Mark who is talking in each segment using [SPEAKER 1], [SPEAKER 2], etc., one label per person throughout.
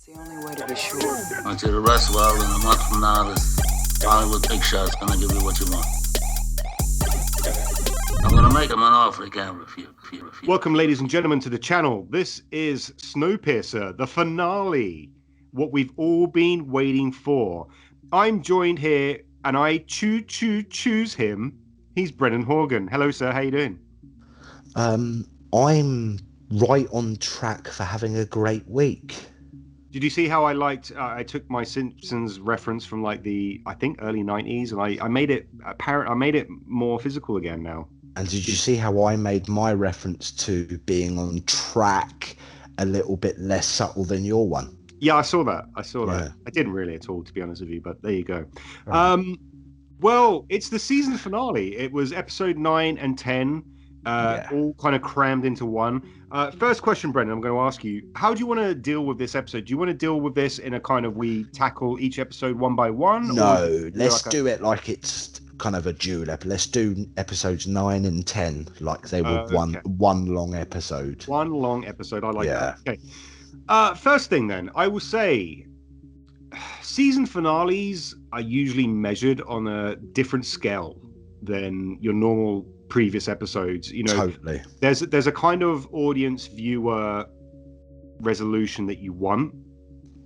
[SPEAKER 1] It's the only way to be sure.
[SPEAKER 2] Until the rest world in a month from now, this Hollywood picture is gonna give you what you want. I'm gonna make him an offer he can't refuse.
[SPEAKER 3] Welcome, ladies and gentlemen, to the channel. This is Snowpiercer, the finale, what we've all been waiting for. I'm joined here, and I choo-choo-choose him. He's Brennan Horgan. Hello, sir. How you doing?
[SPEAKER 4] I'm right on track for having a great week.
[SPEAKER 3] Did you see how I liked? I took my Simpsons reference from like the early '90s, and I made it apparent. I made it more physical again now.
[SPEAKER 4] And did you see how I made my reference to being on track a little bit less subtle than your one?
[SPEAKER 3] Yeah, I saw that.
[SPEAKER 4] Yeah.
[SPEAKER 3] I didn't really at all, to be honest with you, but there you go.
[SPEAKER 4] Right.
[SPEAKER 3] Well, it's the season finale. It was episode 9 and 10, all kind of crammed into one. First question, Brendan, I'm going to ask you, how do you want to deal with this episode? Do you want to deal with this in a kind of we tackle each episode one by one?
[SPEAKER 4] No, let's do it like it's kind of a dual episode. Let's do episodes 9 and 10 like they were one long episode.
[SPEAKER 3] One long episode. I like that. Okay. First thing then, I will say season finales are usually measured on a different scale than your normal previous episodes. You know,
[SPEAKER 4] Totally.
[SPEAKER 3] There's a kind of audience viewer resolution that you want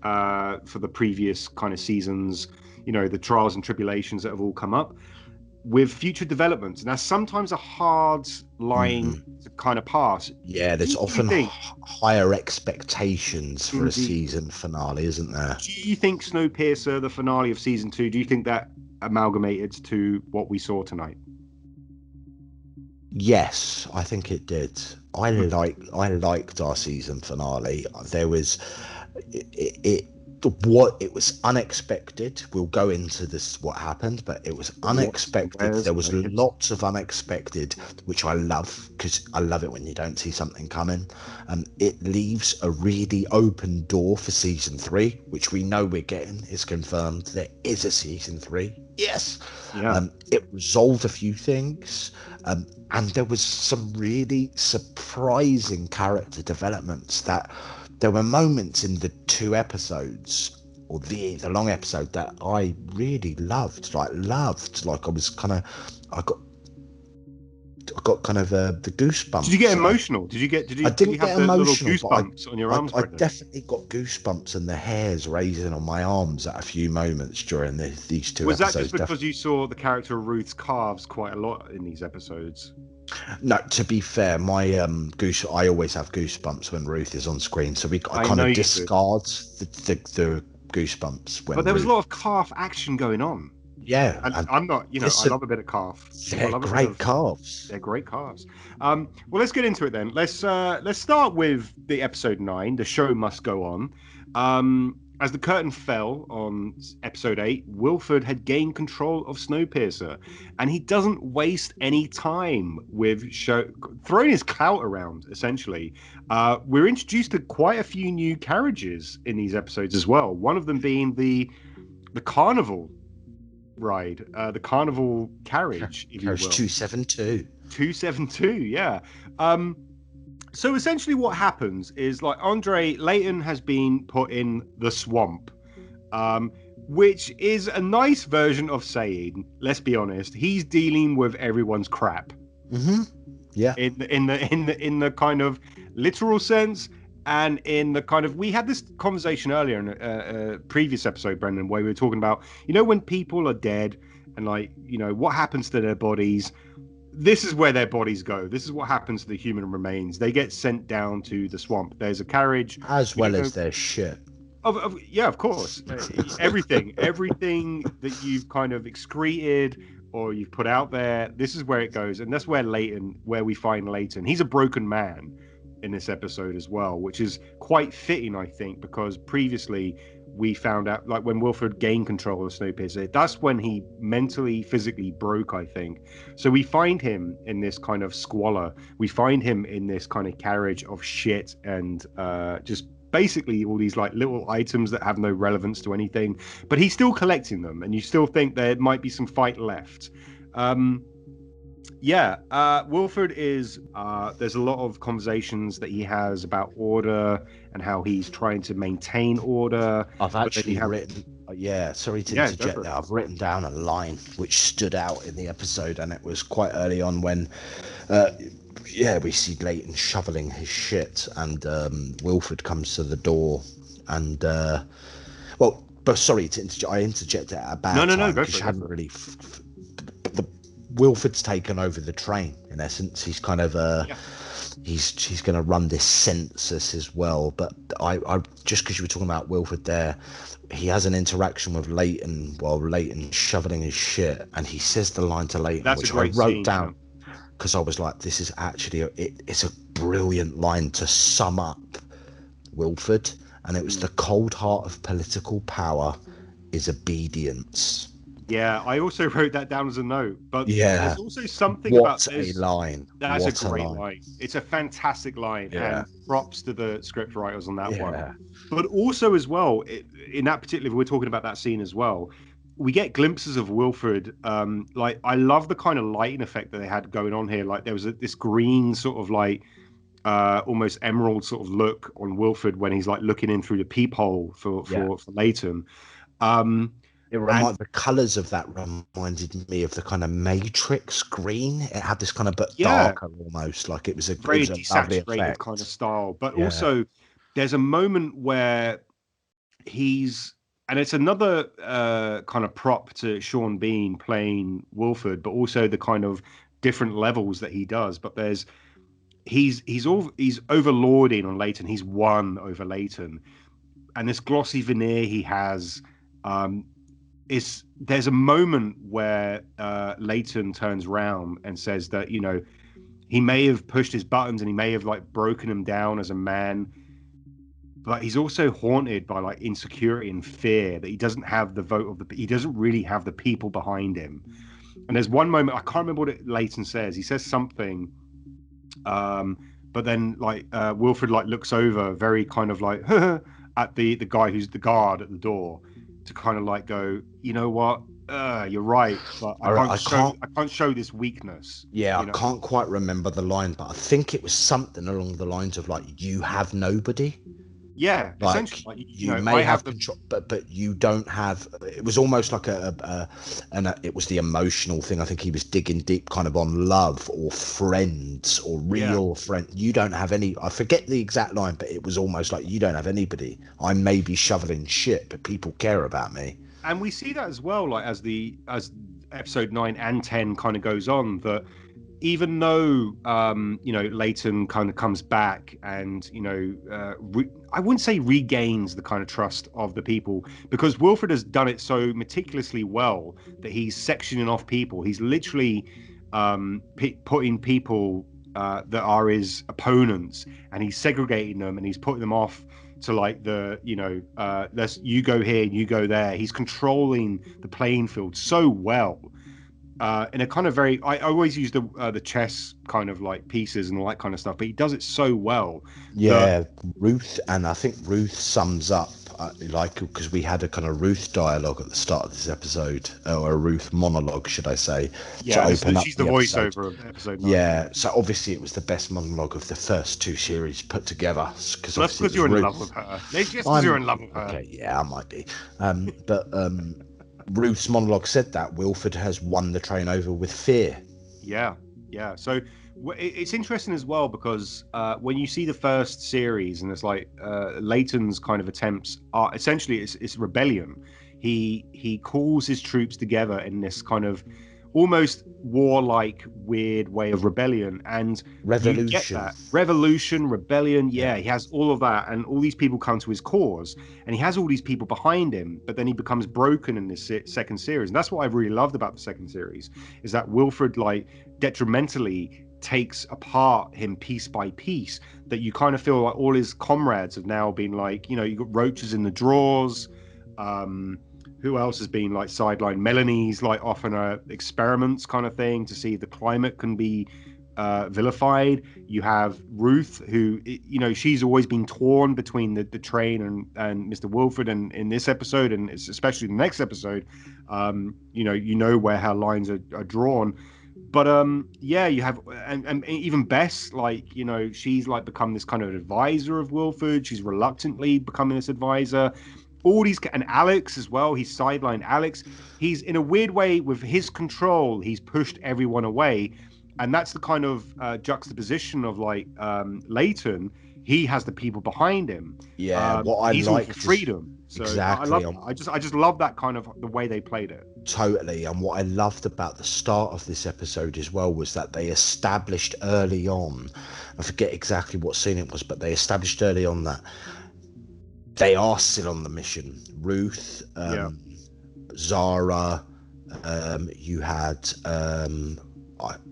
[SPEAKER 3] for the previous kind of seasons, you know, the trials and tribulations that have all come up with future developments, and that's sometimes a hard line to kind of pass.
[SPEAKER 4] Yeah, there's often higher expectations for a season finale, isn't there?
[SPEAKER 3] Do you think Snowpiercer, the finale of season 2, do you think that amalgamated to what we saw tonight?
[SPEAKER 4] Yes, I think it did. I liked our season finale. There was it was unexpected. We'll go into this what happened, but it was unexpected. There was lots of unexpected, which I love, because I love it when you don't see something coming. It leaves a really open door for season 3, which we know we're getting. It's confirmed there is a season 3. Yes.
[SPEAKER 3] Yeah.
[SPEAKER 4] It resolved a few things, and there was some really surprising character developments. That there were moments in the 2 episodes, or the long episode, that I really loved. Like I was kind of, I got kind of the goosebumps.
[SPEAKER 3] Did you get emotional? Did you have the little goosebumps on your arms?
[SPEAKER 4] I definitely got goosebumps and the hairs raising on my arms at a few moments during these 2 episodes.
[SPEAKER 3] Was that just because you saw the character of Ruth's calves quite a lot in these episodes?
[SPEAKER 4] No, to be fair, my I always have goosebumps when Ruth is on screen, so I kind of discard the goosebumps when.
[SPEAKER 3] But there was a lot of calf action going on.
[SPEAKER 4] Yeah,
[SPEAKER 3] and I'm not, I love a bit of calf.
[SPEAKER 4] They're great calves.
[SPEAKER 3] They're great calves. Well, let's get into it then. Let's start with the episode 9. The show must go on. As the curtain fell on episode 8, Wilford had gained control of Snowpiercer, and he doesn't waste any time with throwing his clout around, essentially. We're introduced to quite a few new carriages in these episodes as well. One of them being the carnival ride, the carnival carriage, if you will.
[SPEAKER 4] 272.
[SPEAKER 3] 272, yeah. So essentially what happens is, like, Layton has been put in the swamp, which is a nice version of saying, let's be honest, he's dealing with everyone's crap.
[SPEAKER 4] Mm-hmm. Yeah.
[SPEAKER 3] In the kind of literal sense, and in the kind of, we had this conversation earlier in a previous episode, Brendan, where we were talking about, when people are dead and, like, what happens to their bodies. This is where their bodies go. This is what happens to the human remains. They get sent down to the swamp. There's a carriage.
[SPEAKER 4] As well as their shit.
[SPEAKER 3] Of course. Everything that you've kind of excreted or you've put out there, this is where it goes. And that's where we find Layton. He's a broken man in this episode as well, which is quite fitting, I think, because previously we found out, like, when Wilford gained control of Snowpiercer, that's when he mentally, physically broke, I think. So we find him in this kind of squalor. We find him in this kind of carriage of shit and just basically all these, like, little items that have no relevance to anything. But he's still collecting them, and you still think there might be some fight left. Yeah, Wilford is. There's a lot of conversations that he has about order and how he's trying to maintain order.
[SPEAKER 4] I've
[SPEAKER 3] But then you
[SPEAKER 4] actually
[SPEAKER 3] have,
[SPEAKER 4] written, yeah, sorry to
[SPEAKER 3] yeah, go
[SPEAKER 4] interject
[SPEAKER 3] for it.
[SPEAKER 4] there. I've written down a line which stood out in the episode, and it was quite early on when, uh, yeah, we see Layton shoveling his shit, and Wilford comes to the door, and well, but sorry to interject. I interjected at a
[SPEAKER 3] No,
[SPEAKER 4] bad
[SPEAKER 3] no, no,
[SPEAKER 4] time
[SPEAKER 3] go
[SPEAKER 4] because
[SPEAKER 3] for
[SPEAKER 4] you
[SPEAKER 3] it. Go
[SPEAKER 4] hadn't
[SPEAKER 3] for it.
[SPEAKER 4] really. The Wilford's taken over the train in essence. He's kind of
[SPEAKER 3] Yeah.
[SPEAKER 4] he's going to run this census as well. But I just because you were talking about Wilford there, he has an interaction with Layton while Layton's shoveling his shit, and he says the line to Layton,
[SPEAKER 3] That's a
[SPEAKER 4] which I
[SPEAKER 3] great
[SPEAKER 4] wrote
[SPEAKER 3] scene.
[SPEAKER 4] down because I was like, this is actually it's a brilliant line to sum up Wilford, and it was the cold heart of political power is obedience.
[SPEAKER 3] Yeah, I also wrote that down as a note. But
[SPEAKER 4] Yeah,
[SPEAKER 3] there's also something about
[SPEAKER 4] what a
[SPEAKER 3] this.
[SPEAKER 4] line!
[SPEAKER 3] That's a
[SPEAKER 4] What a
[SPEAKER 3] great
[SPEAKER 4] line!
[SPEAKER 3] line. It's a fantastic line,
[SPEAKER 4] Yeah,
[SPEAKER 3] and props to the script writers on that one.
[SPEAKER 4] yeah,
[SPEAKER 3] But also, as well, in that particular, we're talking about that scene as well. We get glimpses of Wilfred. Like I love the kind of lighting effect that they had going on here. Like there was this green sort of like almost emerald sort of look on Wilfred when he's like looking in through the peephole for
[SPEAKER 4] yeah.
[SPEAKER 3] for Layton. Um, and
[SPEAKER 4] The colours of that reminded me of the kind of Matrix green. It had this kind of but
[SPEAKER 3] yeah,
[SPEAKER 4] darker almost, like it was
[SPEAKER 3] very
[SPEAKER 4] a lovely
[SPEAKER 3] desaturated kind of
[SPEAKER 4] effect.
[SPEAKER 3] style. But
[SPEAKER 4] Yeah,
[SPEAKER 3] also, there's a moment where he's and it's another kind of prop to Sean Bean playing Wilford, but also the kind of different levels that he does. But there's he's overlording on Layton. He's won over Layton, and this glossy veneer he has. Um, is there's a moment where Layton turns round and says that he may have pushed his buttons and he may have like broken him down as a man, but he's also haunted by like insecurity and fear that he doesn't have the vote of he doesn't really have the people behind him. And there's one moment I can't remember what Layton says. He says something, but then like Wilfred like looks over very kind of like at the guy who's the guard at the door to kind of like go, you know what, you're right, but
[SPEAKER 4] I can't.
[SPEAKER 3] I can't show this weakness.
[SPEAKER 4] Yeah, I
[SPEAKER 3] You know,
[SPEAKER 4] can't quite remember the line, but I think it was something along the lines of like, "You have nobody."
[SPEAKER 3] yeah, essentially,
[SPEAKER 4] Like
[SPEAKER 3] like
[SPEAKER 4] you may
[SPEAKER 3] I have
[SPEAKER 4] have
[SPEAKER 3] the
[SPEAKER 4] control, but you don't have. It was almost like it was the emotional thing. I think he was digging deep, kind of on love or friends or
[SPEAKER 3] yeah.
[SPEAKER 4] real friend. You don't have any. I forget the exact line, but it was almost like you don't have anybody. I may be shoveling shit, but people care about me.
[SPEAKER 3] And we see that as well, like as episode 9 and 10 kind of goes on, that even though Layton kind of comes back and I wouldn't say regains the kind of trust of the people, because Wilfred has done it so meticulously well that he's sectioning off people. He's literally putting people that are his opponents, and he's segregating them and he's putting them off to like let's you go here, you go there. He's controlling the playing field so well. In a kind of very, I always use the chess kind of like pieces and all that kind of stuff, but he does it so well that
[SPEAKER 4] Yeah, Ruth, and I think Ruth sums up like because we had a kind of Ruth dialogue at the start of this episode, or a Ruth monologue, should I say, to open up
[SPEAKER 3] she's the
[SPEAKER 4] the episode.
[SPEAKER 3] voiceover of episode 9.
[SPEAKER 4] Yeah, so obviously it was the best monologue of the first two series put together because
[SPEAKER 3] Well, that's
[SPEAKER 4] obviously
[SPEAKER 3] because
[SPEAKER 4] it was
[SPEAKER 3] you're in
[SPEAKER 4] Ruth.
[SPEAKER 3] love with her. It's just because you're in love with her.
[SPEAKER 4] Okay, yeah, I might be. But Ruth's monologue said that Wilford has won the train over with fear.
[SPEAKER 3] Yeah, yeah. So it's interesting as well because when you see the first series and it's like Layton's kind of attempts are essentially it's rebellion. He calls his troops together in this kind of almost warlike weird way of rebellion, and you get
[SPEAKER 4] Revolution.
[SPEAKER 3] that revolution, rebellion.
[SPEAKER 4] Yeah.
[SPEAKER 3] He has all of that, and all these people come to his cause, and he has all these people behind him, but then he becomes broken in this second series. And that's what I really loved about the second series, is that Wilfred like detrimentally takes apart him piece by piece, that you kind of feel like all his comrades have now been like, you got roaches in the drawers. Who else has been like sidelined? Melanie's like often experiments kind of thing to see if the climate can be vilified. You have Ruth, who she's always been torn between the train and Mr. Wilfred, and in this episode, and it's especially the next episode, where her lines are drawn. But yeah, you have and even Bess, like, you know, she's like become this kind of advisor of Wilford. She's reluctantly becoming this advisor. All these, and Alex as well. He's sidelined Alex. He's in a weird way with his control. He's pushed everyone away, and that's the kind of juxtaposition of like Layton. He has the people behind him.
[SPEAKER 4] Yeah, what I
[SPEAKER 3] He's all for
[SPEAKER 4] liked
[SPEAKER 3] freedom. So I
[SPEAKER 4] exactly.
[SPEAKER 3] love that. I just love that kind of the way they played it.
[SPEAKER 4] Totally. And what I loved about the start of this episode as well was that they established early on, I forget exactly what scene it was, but they established early on that they are still on the mission. Ruth, Zara, you had, I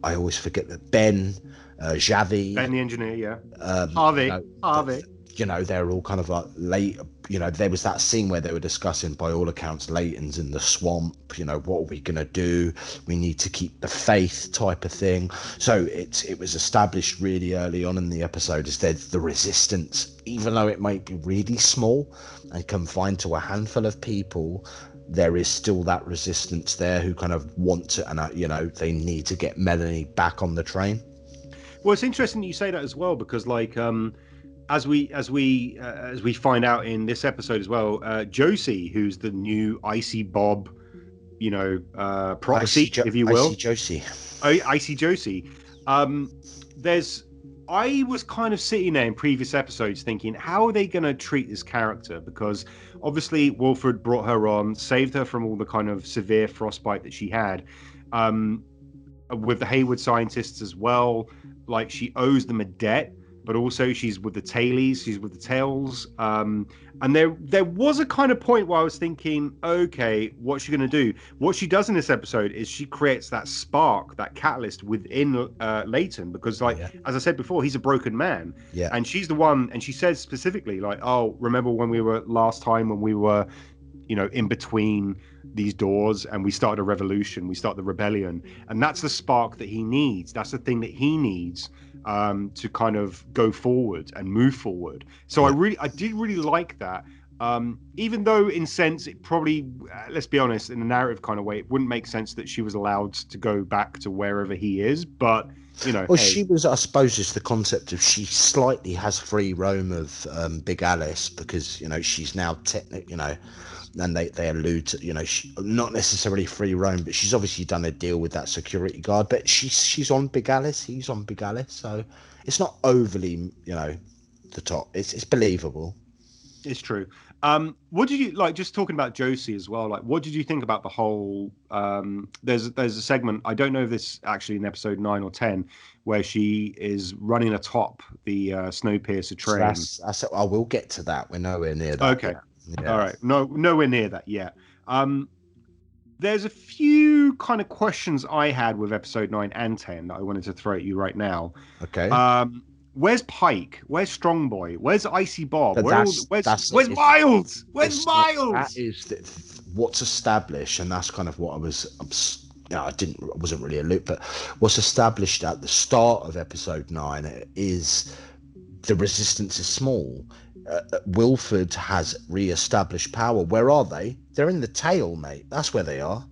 [SPEAKER 4] always forget that, Ben, Javi.
[SPEAKER 3] Ben the engineer, yeah. Harvey. Harvey.
[SPEAKER 4] You know, they're all kind of like late. You know, there was that scene where they were discussing, by all accounts, Layton's in the swamp. You know, what are we going to do? We need to keep the faith, type of thing. So it was established really early on in the episode as there's the resistance, even though it might be really small and confined to a handful of people, there is still that resistance there who kind of want to, and you know, they need to get Melanie back on the train.
[SPEAKER 3] Well, it's interesting that you say that as well, because like as we find out in this episode as well, Josie, who's the new Icy Bob, you know, proxy, if you will,
[SPEAKER 4] Icy Josie.
[SPEAKER 3] Icy Josie. I was kind of sitting there in previous episodes thinking, how are they going to treat this character? Because obviously Wilford brought her on, saved her from all the kind of severe frostbite that she had. With the Hayward scientists as well, like she owes them a debt, but also she's with the Tailies, she's with the Tails. And there was a kind of point where I was thinking, okay, what's she going to do? What she does in this episode is she creates that spark, that catalyst within Layton, because like, as I said before, he's a broken man.
[SPEAKER 4] Yeah.
[SPEAKER 3] And she's the one, and she says specifically like, oh, remember when we were last time when we were, you know, in between these doors and we started a revolution, we started the rebellion. And that's the spark that he needs. That's the thing that he needs to kind of go forward and move forward. So I did really like that. Even though in sense it probably, let's be honest, in a narrative kind of way, it wouldn't make sense that she was allowed to go back to wherever he is, but you know.
[SPEAKER 4] Well, she was, I suppose, just the concept of she slightly has free roam of Big Alice, because, you know, she's now technically, you know, and they allude to, you know, she, not necessarily free roam, but she's obviously done a deal with that security guard, but she's on Big Alice, he's on Big Alice, so it's not overly, you know, the top. It's believable.
[SPEAKER 3] It's true. What did you like, just talking about Josie as well, like what did you think about the whole there's a segment, I don't know if this actually in episode 9 or 10, where she is running atop the Snowpiercer train.
[SPEAKER 4] So I will get to that. We're nowhere near that.
[SPEAKER 3] Okay. Yeah. All right. Nowhere near that yet. There's a few kind of questions I had with episode 9 and 10 that I wanted to throw at you right now.
[SPEAKER 4] Okay.
[SPEAKER 3] Where's Pike? Where's Strongboy? Where's Icy Bob? Where's Miles? Where's Miles?
[SPEAKER 4] That is what's established, and that's kind of what I was. You know, I wasn't really a loop, but what's established at the start of episode 9 is the resistance is small. Wilford has re-established power. Where are they? They're in the tail, mate. That's where they are.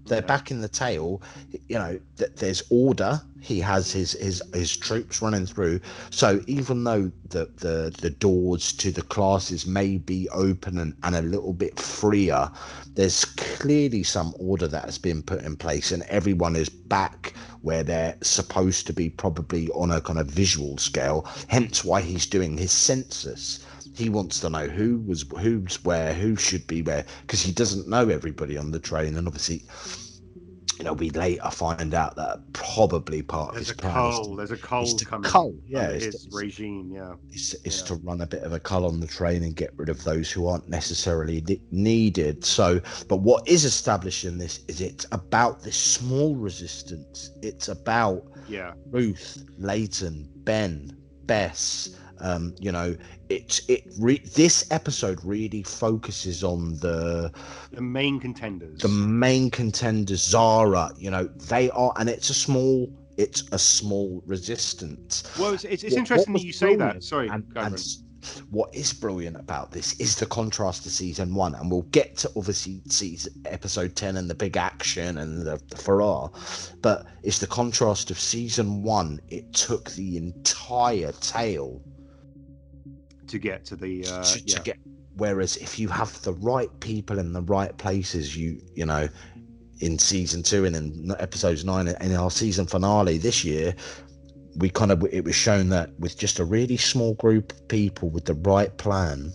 [SPEAKER 4] They're back in the tail. You know, there's order. He has his troops running through. So even though the doors to the classes may be open and a little bit freer, there's clearly some order that has been put in place, and everyone is back where they're supposed to be, probably on a kind of visual scale. Hence why he's doing his census. He wants to know who's where, who should be where, because he doesn't know everybody on the train. And obviously, you know, we later find out that probably part of his plan.
[SPEAKER 3] There's a cull coming. His regime,
[SPEAKER 4] is to run a bit of a cull on the train and get rid of those who aren't necessarily needed. So, but what is established in this is it's about this small resistance. It's about Ruth, Layton, Ben, Bess. You know, this episode really focuses on the
[SPEAKER 3] main contenders.
[SPEAKER 4] Zara, you know, they are, and it's a small resistance.
[SPEAKER 3] Well, it's interesting that you say that. Sorry,
[SPEAKER 4] and what is brilliant about this is the contrast to season 1, and we'll get to obviously episode 10 and the big action and the farrar, but it's the contrast of season 1. It took the entire tale
[SPEAKER 3] to get to the
[SPEAKER 4] to get, whereas if you have the right people in the right places, you know, in season 2 and in episodes 9 and in our season finale this year, it was shown that with just a really small group of people with the right plan,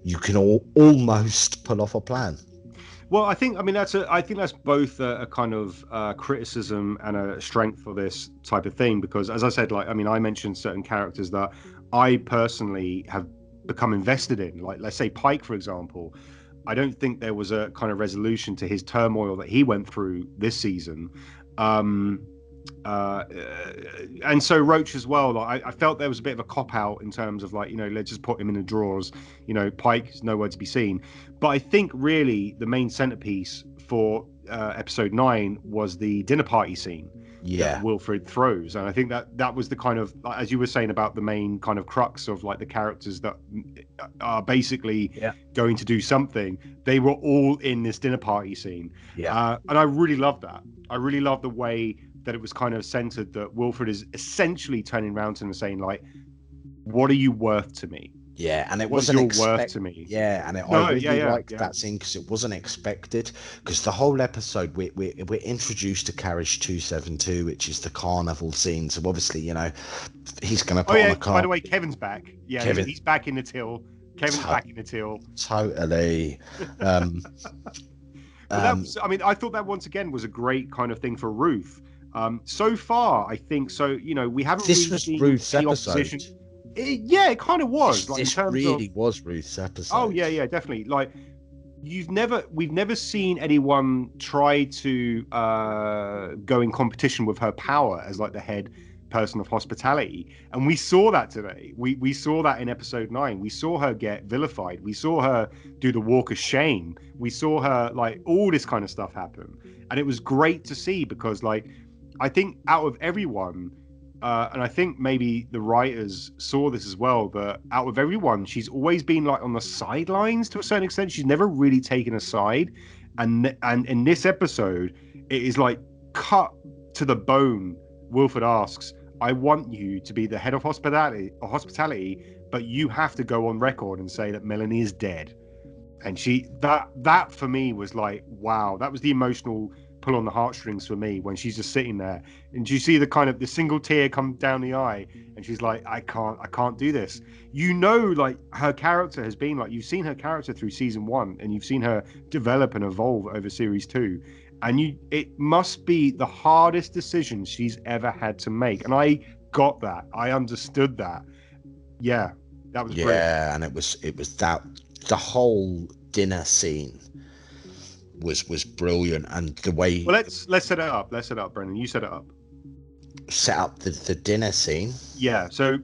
[SPEAKER 4] you can almost pull off a plan.
[SPEAKER 3] Well, I think that's both a kind of criticism and a strength for this type of thing, because as I said, like, I mean, I mentioned certain characters that I personally have become invested in, like, let's say Pike, for example. I don't think there was a kind of resolution to his turmoil that he went through this season. And so Roach as well. Like, I felt there was a bit of a cop out in terms of, like, you know, let's just put him in the drawers. You know, Pike is nowhere to be seen. But I think really the main centerpiece for episode 9 was the dinner party scene that Wilfred throws, and I think that was the kind of, as you were saying about the main kind of crux of, like, the characters that are basically going to do something. They were all in this dinner party scene, and I really love that. I really love the way that it was kind of centered, that Wilfred is essentially turning around to him and saying, like, what are you worth to me?
[SPEAKER 4] Yeah, and it
[SPEAKER 3] What's
[SPEAKER 4] wasn't
[SPEAKER 3] your worth to me?
[SPEAKER 4] Yeah, and I really liked that scene because it wasn't expected. Because the whole episode, we're introduced to Carriage 272, which is the carnival scene. So obviously, you know, he's going to put on a car.
[SPEAKER 3] By the way, Kevin's back. Yeah, he's back in the till. Kevin's back in the till.
[SPEAKER 4] Totally.
[SPEAKER 3] I mean, I thought that once again was a great kind of thing for Ruth. So far, I think so. You know, we haven't.
[SPEAKER 4] This was Ruth's episode.
[SPEAKER 3] It kind of was. Like,
[SPEAKER 4] this really was Ruth's episode.
[SPEAKER 3] Oh yeah, definitely. Like, we've never seen anyone try to go in competition with her power as, like, the head person of hospitality, and we saw that today. We saw that in episode 9. We saw her get vilified. We saw her do the walk of shame. We saw her, like, all this kind of stuff happen, and it was great to see, because, like, I think out of everyone. And I think maybe the writers saw this as well, but out of everyone, she's always been, like, on the sidelines to a certain extent. She's never really taken a side. And in this episode, it is, like, cut to the bone. Wilfred asks, I want you to be the head of hospitality, but you have to go on record and say that Melanie is dead. And that for me was like, wow, that was the emotional pull on the heartstrings for me, when she's just sitting there and you see the kind of the single tear come down the eye, and she's like, I can't do this. You know, like, her character has been, like, you've seen her character through season 1, and you've seen her develop and evolve over series 2, and it must be the hardest decision she's ever had to make. And I got that. I understood that. Yeah, that was brilliant.
[SPEAKER 4] Yeah, and it was that the whole dinner scene was brilliant, and the way.
[SPEAKER 3] Well, let's set it up. Brendan, you set it up.
[SPEAKER 4] Set up the dinner scene.
[SPEAKER 3] Yeah. So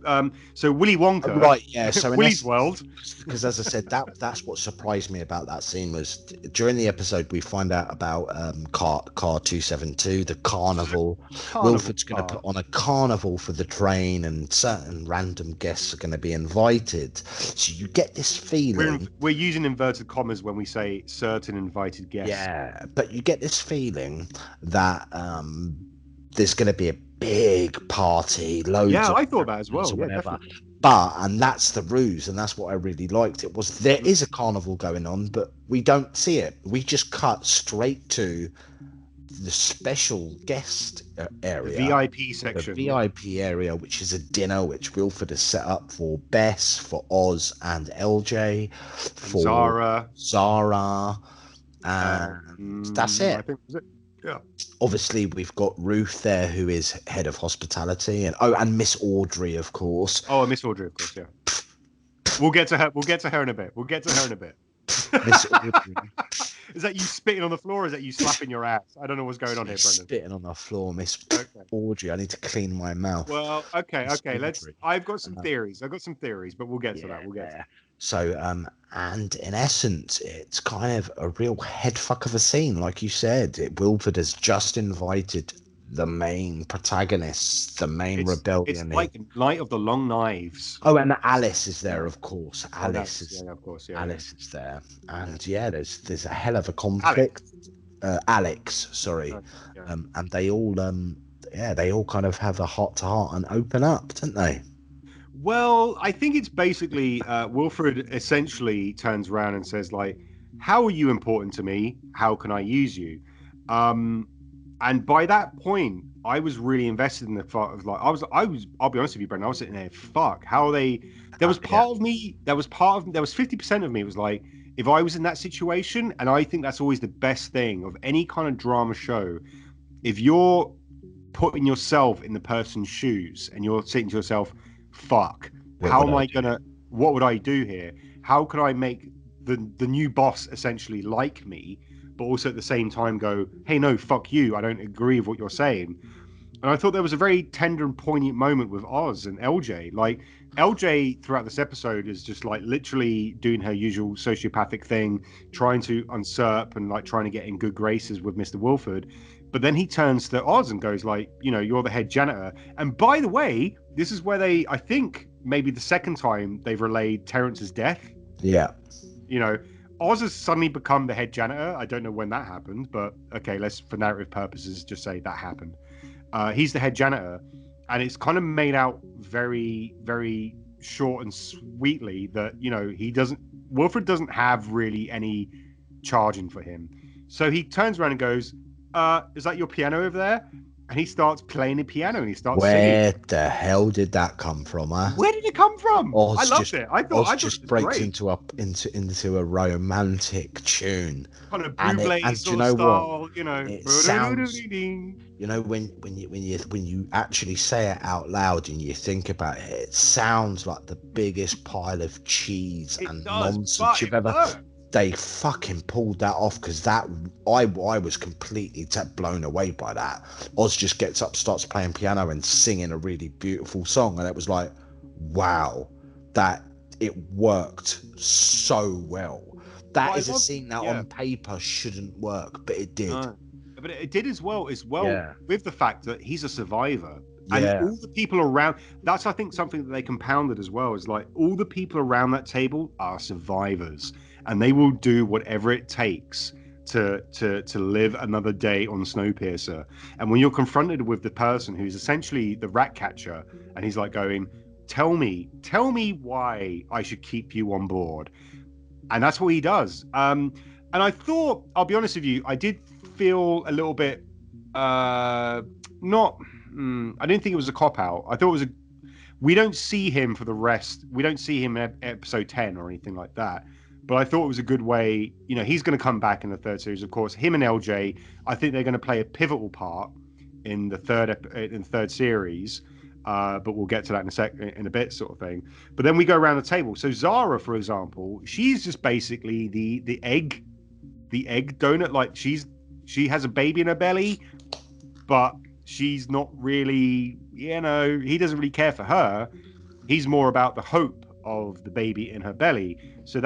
[SPEAKER 3] Willy Wonka.
[SPEAKER 4] Right. Yeah. So
[SPEAKER 3] Willy's World.
[SPEAKER 4] Because as I said, that's what surprised me about that scene was during the episode we find out about car 272, the carnival. Wilfred's going to put on a carnival for the train, and certain random guests are going to be invited. So you get this feeling.
[SPEAKER 3] We're using inverted commas when we say certain invited guests.
[SPEAKER 4] Yeah, but you get this feeling that there's going to be a big party, loads.
[SPEAKER 3] Yeah, I thought that as well. Yeah, definitely.
[SPEAKER 4] But, and that's the ruse, and that's what I really liked. It was there is a carnival going on, but we don't see it. We just cut straight to the special guest area,
[SPEAKER 3] the VIP section,
[SPEAKER 4] the VIP area, which is a dinner which Wilfred has set up for Bess, for Oz and LJ, for Zara, and that's it.
[SPEAKER 3] I think that's it. Yeah.
[SPEAKER 4] Obviously, we've got Ruth there, who is head of hospitality, and Miss Audrey, of course.
[SPEAKER 3] Oh, Miss Audrey, of course, yeah. We'll get to her in a bit. Miss Audrey. Is that you spitting on the floor, or is that you slapping your ass? I don't know what's going on here, Brendan.
[SPEAKER 4] Spitting on the floor, Miss Audrey. I need to clean my mouth.
[SPEAKER 3] Well, okay. I've got some theories, but we'll get to that. We'll get to that.
[SPEAKER 4] So, and in essence, it's kind of a real head fuck of a scene, like you said. Wilfred has just invited the main protagonists, the main
[SPEAKER 3] It's
[SPEAKER 4] rebellion.
[SPEAKER 3] like Night of the Long Knives.
[SPEAKER 4] Oh, and Alice is there, of course. Alice is
[SPEAKER 3] of course,
[SPEAKER 4] Alice is there, and there's a hell of a
[SPEAKER 3] Alex.
[SPEAKER 4] conflict. Alex, sorry,
[SPEAKER 3] Yeah.
[SPEAKER 4] and they all they all kind of have a heart to heart and open up, don't they?
[SPEAKER 3] Well, I think it's basically Wilfred essentially turns around and says, like, how are you important to me? How can I use you? And by that point, I was really invested in the thought of like, I'll be honest with you, Brendan, I was sitting there, fuck, how are they? There was part of me, there was 50% of me was like, if I was in that situation, and I think that's always the best thing of any kind of drama show, if you're putting yourself in the person's shoes and you're saying to yourself, fuck, what would I do here? How could I make the new boss essentially like me, but also at the same time go, hey, no, fuck you, I don't agree with what you're saying. And I thought there was a very tender and poignant moment with Oz and LJ. Like, LJ throughout this episode is just like literally doing her usual sociopathic thing, trying to usurp and like trying to get in good graces with Mr. Wilford. But then he turns to Oz and goes like, you're the head janitor. And by the way, this is where I think maybe the second time they've relayed Terrence's death.
[SPEAKER 4] Yeah.
[SPEAKER 3] Oz has suddenly become the head janitor. I don't know when that happened, but okay, let's, for narrative purposes, just say that happened. He's the head janitor, and it's kind of made out very, very short and sweetly that, Wilfred doesn't have really any charging for him. So he turns around and goes, is that your piano over there? And he starts playing the piano and he starts singing.
[SPEAKER 4] Where the hell did that come from, huh?
[SPEAKER 3] Where did it come from?
[SPEAKER 4] Oz
[SPEAKER 3] I loved it. I thought
[SPEAKER 4] Oz just breaks into a romantic tune.
[SPEAKER 3] Kind of Buble sort of style,
[SPEAKER 4] It sounds, when you actually say it out loud and you think about it, it sounds like the biggest pile of cheese and nonsense you've ever. They fucking pulled that off, because I was completely blown away by that. Oz just gets up, starts playing piano and singing a really beautiful song, and it was like, wow, that it worked so well. That is a scene that on paper shouldn't work, but it did.
[SPEAKER 3] But it did as well with the fact that he's a survivor. And all the people around, that's, I think, something that they compounded as well, is like all the people around that table are survivors. And they will do whatever it takes to live another day on Snowpiercer. And when you're confronted with the person who's essentially the rat catcher, and he's like going, tell me why I should keep you on board. And that's what he does. And I thought, I'll be honest with you, I did feel a little bit I didn't think it was a cop-out. I thought it was we don't see him for the rest. We don't see him in episode 10 or anything like that. But I thought it was a good way, he's going to come back in the third series, of course. Him and LJ, I think they're going to play a pivotal part in the third series. But we'll get to that in a bit, sort of thing. But then we go around the table. So Zara, for example, she's just basically the egg donut. Like she has a baby in her belly, but she's not really, he doesn't really care for her. He's more about the hope of the baby in her belly. So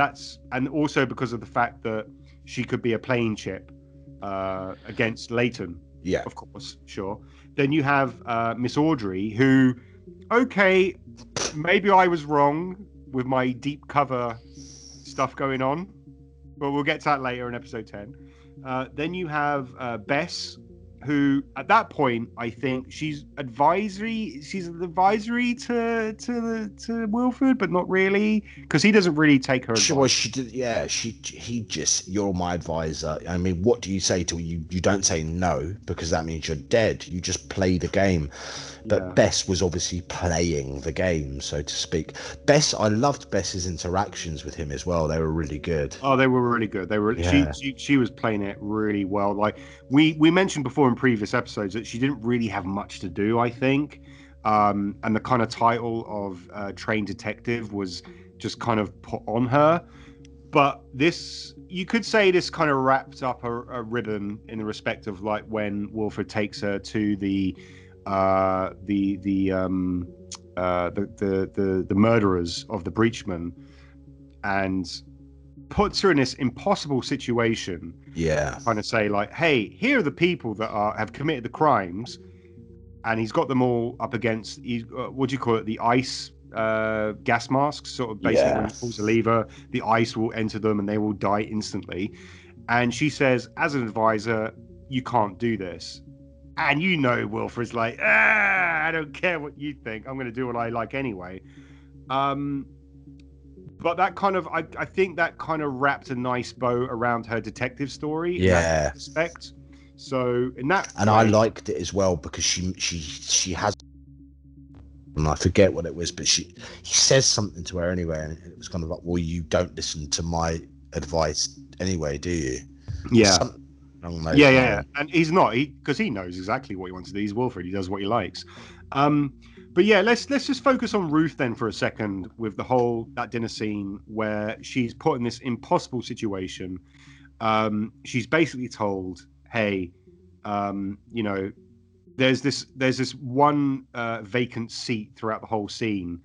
[SPEAKER 3] and also because of the fact that she could be a playing chip against Layton.
[SPEAKER 4] Yeah,
[SPEAKER 3] of course, sure. Then you have Miss Audrey, who, okay, maybe I was wrong with my deep cover stuff going on, but we'll get to that later in episode 10. Then you have Bess, who at that point, I think she's advisory to Wilfred, but not really, because he doesn't really take her advice. You're
[SPEAKER 4] my advisor. I mean, what do you say to you? You don't say no, because that means you're dead. You just play the game. But Bess was obviously playing the game, so to speak. I loved Bess's interactions with him as well. They were really good.
[SPEAKER 3] Oh, they were really good. They were. She was playing it really well. Like we mentioned before in previous episodes that she didn't really have much to do, I think. And the kind of title of trained detective was just kind of put on her. But you could say this kind of wrapped up a ribbon in the respect of like when Wilfred takes her to the murderers of the Breachmen and puts her in this impossible situation.
[SPEAKER 4] Yeah,
[SPEAKER 3] kind of say like, hey, here are the people that have committed the crimes. and he's got them all up against what do you call it? The ice gas masks. Sort of basically when he pulls the lever, the ice will enter them and they will die instantly. And she says, as an advisor, you can't do this. And Wilfred's like, I don't care what you think. I'm going to do what I like anyway. But that kind of, I think that kind of wrapped a nice bow around her detective story. In that respect. So in that,
[SPEAKER 4] and I liked it as well because she has, and I forget what it was, but he says something to her anyway, and it was kind of like, well, you don't listen to my advice anyway, do you?
[SPEAKER 3] Yeah.
[SPEAKER 4] Yeah.
[SPEAKER 3] And he's not, because he knows exactly what he wants to do. He's Wilfred. He does what he likes. But yeah, let's just focus on Ruth then for a second with that dinner scene where she's put in this impossible situation. She's basically told, hey, there's this one vacant seat throughout the whole scene,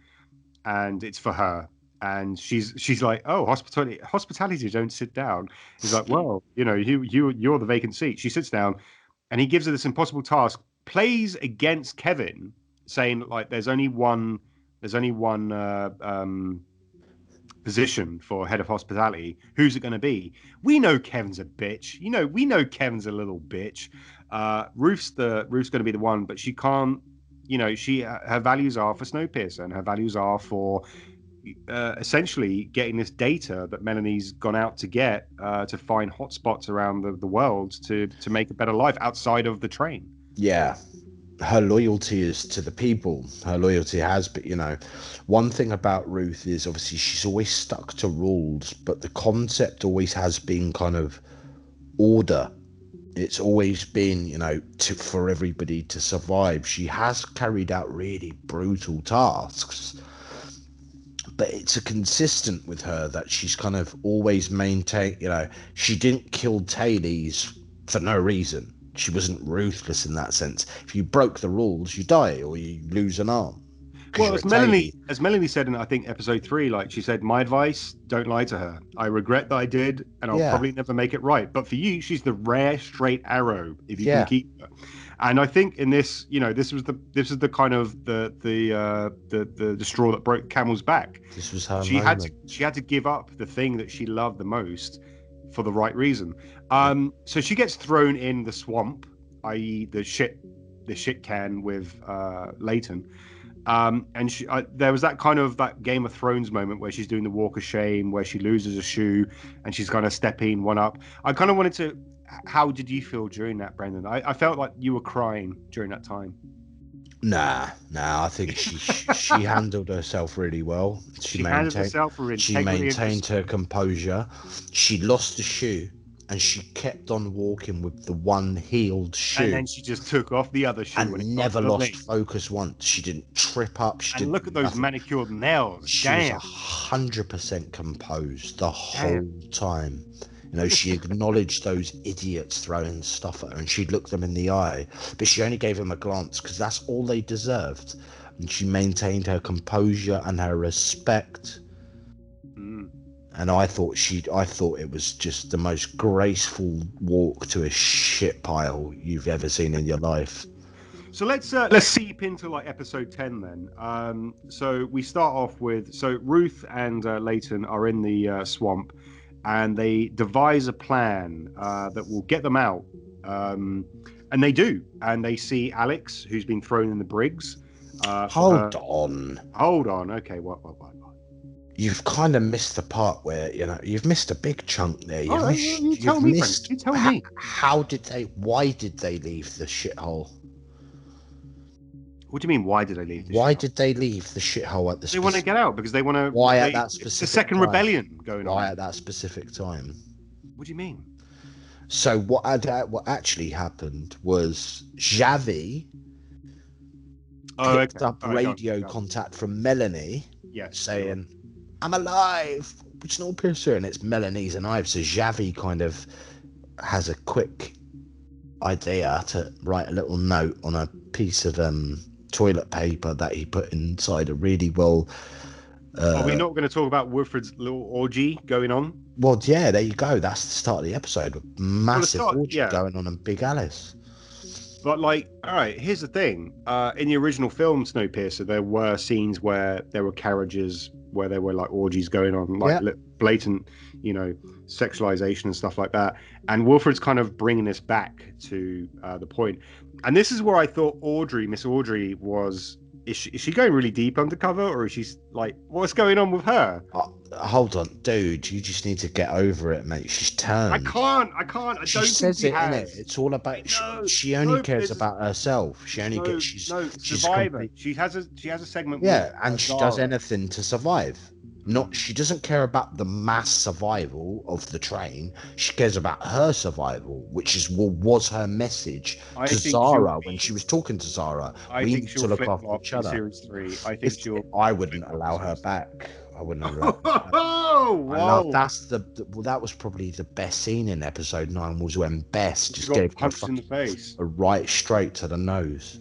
[SPEAKER 3] and it's for her. And she's like, oh, hospitality don't sit down. He's like, well, you're the vacant seat. She sits down, and he gives her this impossible task. Plays against Kevin, saying like, there's only one position for head of hospitality. Who's it going to be? We know Kevin's a bitch. We know Kevin's a little bitch. Ruth's going to be the one, but she can't. Her values are for Snowpiercer, and her values are for essentially getting this data that Melanie's gone out to get to find hotspots around the world to make a better life outside of the train.
[SPEAKER 4] Yeah. Her loyalty is to the people. Her loyalty has, but one thing about Ruth is obviously she's always stuck to rules, but the concept always has been kind of order. It's always been, for everybody to survive. She has carried out really brutal tasks, but it's a consistent with her that she's kind of always maintained, she didn't kill Tailies for no reason. She wasn't ruthless in that sense. If you broke the rules, you die or you lose an arm.
[SPEAKER 3] Well, as Melanie said in, I think, episode 3, like she said, my advice, don't lie to her. I regret that I did, and I'll probably never make it right. But for you, she's the rare straight arrow if you can keep her. And I think in this, this was the kind of the straw that broke camel's back.
[SPEAKER 4] This was her
[SPEAKER 3] she had to give up the thing that she loved the most for the right reason. So she gets thrown in the swamp, i.e. the shit can with Layton. And there was that kind of that Game of Thrones moment where she's doing the walk of shame, where she loses a shoe and she's kind of stepping one up. I kind of wanted to, how did you feel during that, Brendan? I felt like you were crying during that time.
[SPEAKER 4] Nah, I think she handled herself really well. She maintained her composure. She lost the shoe, and she kept on walking with the one healed shoe.
[SPEAKER 3] And then she just took off the other shoe.
[SPEAKER 4] And never lost focus once. She didn't trip up.
[SPEAKER 3] Look at those manicured nails.
[SPEAKER 4] She was 100% composed the whole time. She acknowledged those idiots throwing stuff at her, and she'd look them in the eye, but she only gave them a glance because that's all they deserved. And she maintained her composure and her respect. And I thought it was just the most graceful walk to a shit pile you've ever seen in your life.
[SPEAKER 3] So let's seep into like episode 10 then. So we start off with Ruth and Layton are in the swamp, and they devise a plan that will get them out. And they do, and they see Alex, who's been thrown in the Briggs.
[SPEAKER 4] Hold on.
[SPEAKER 3] Okay, what?
[SPEAKER 4] You've kind of missed the part where you've missed a big chunk there.
[SPEAKER 3] You tell me.
[SPEAKER 4] Why did they leave the shithole?
[SPEAKER 3] What do you mean? Why did they leave?
[SPEAKER 4] Did they leave the shithole at the?
[SPEAKER 3] They want to get out because they want to.
[SPEAKER 4] Why at that specific?
[SPEAKER 3] It's the second
[SPEAKER 4] time?
[SPEAKER 3] Rebellion going on.
[SPEAKER 4] Why at that specific time?
[SPEAKER 3] What do you mean?
[SPEAKER 4] So what actually happened was Xavi picked up radio contact from Melanie, saying, "I'm alive, Snowpiercer," and it's Melanie's and Ives. So Xavi kind of has a quick idea to write a little note on a piece of toilet paper that he put inside a really well.
[SPEAKER 3] Are we not going to talk about Wilfred's little orgy going on?
[SPEAKER 4] Well, yeah, there you go. That's the start of the episode. Massive orgy going on in Big Alice.
[SPEAKER 3] But like, all right, here's the thing. In the original film Snowpiercer, there were scenes where there were carriages where there were like orgies going on, like blatant, sexualization and stuff like that. And Wilfred's kind of bringing this back to the point. And this is where I thought Miss Audrey was. Is she going really deep undercover, or is she like, what's going on with her?
[SPEAKER 4] Hold on, dude. You just need to get over it, mate. She's turned.
[SPEAKER 3] I can't. I
[SPEAKER 4] She
[SPEAKER 3] don't
[SPEAKER 4] says
[SPEAKER 3] think
[SPEAKER 4] it in it. It's all about. She only cares about herself. She only gets. She's
[SPEAKER 3] survivor. She has a segment.
[SPEAKER 4] Yeah, and she does anything to survive. She doesn't care about the mass survival of the train. She cares about her survival, which was her message to Zara when she was talking to Zara. We need to look after each other.
[SPEAKER 3] Series 3.
[SPEAKER 4] I wouldn't allow her back. I wouldn't allow her back.
[SPEAKER 3] Wow.
[SPEAKER 4] That was probably the best scene in episode 9, was when Bess just gave
[SPEAKER 3] punched in the face.
[SPEAKER 4] A right straight to the nose.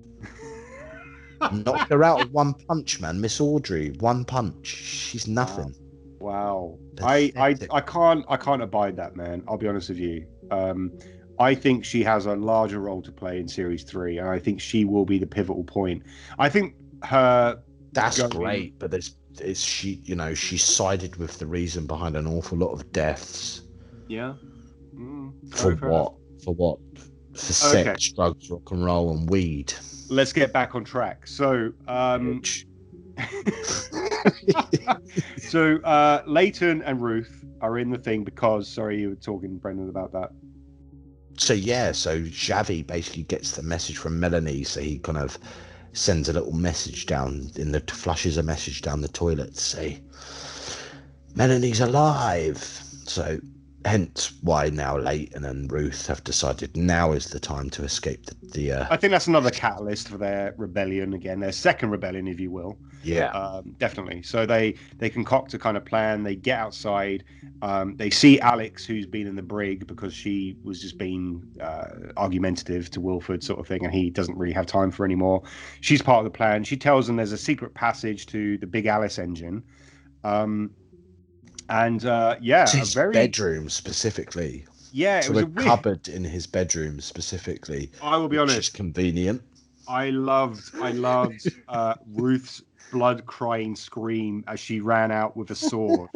[SPEAKER 4] Knocked her out with one punch, man. Miss Audrey, one punch. She's nothing.
[SPEAKER 3] Wow. I can't abide that, man. I'll be honest with you. I think she has a larger role to play in series 3, and I think she will be the pivotal point. I think her.
[SPEAKER 4] That's great, but she sided with the reason behind an awful lot of deaths.
[SPEAKER 3] Yeah.
[SPEAKER 4] For what? For what? For sex, drugs, rock and roll, and weed.
[SPEAKER 3] Let's get back on track. So, Layton and Ruth are in the thing because, sorry, you were talking, Brendan, about that.
[SPEAKER 4] So Xavi basically gets the message from Melanie, so he kind of sends a little message flushes a message down the toilet to say, Melanie's alive. So hence why now Layton and Ruth have decided now is the time to escape the
[SPEAKER 3] I think that's another catalyst for their rebellion again, their second rebellion, if you will.
[SPEAKER 4] Yeah.
[SPEAKER 3] Definitely. So they concoct a kind of plan. They get outside. They see Alex, who's been in the brig because she was just being argumentative to Wilfred, sort of thing, and he doesn't really have time for anymore. She's part of the plan. She tells them there's a secret passage to the Big Alice engine.
[SPEAKER 4] His bedroom specifically.
[SPEAKER 3] Yeah, it was
[SPEAKER 4] a cupboard in his bedroom specifically.
[SPEAKER 3] I will be honest.
[SPEAKER 4] Which is convenient.
[SPEAKER 3] I loved Ruth's blood crying scream as she ran out with a sword.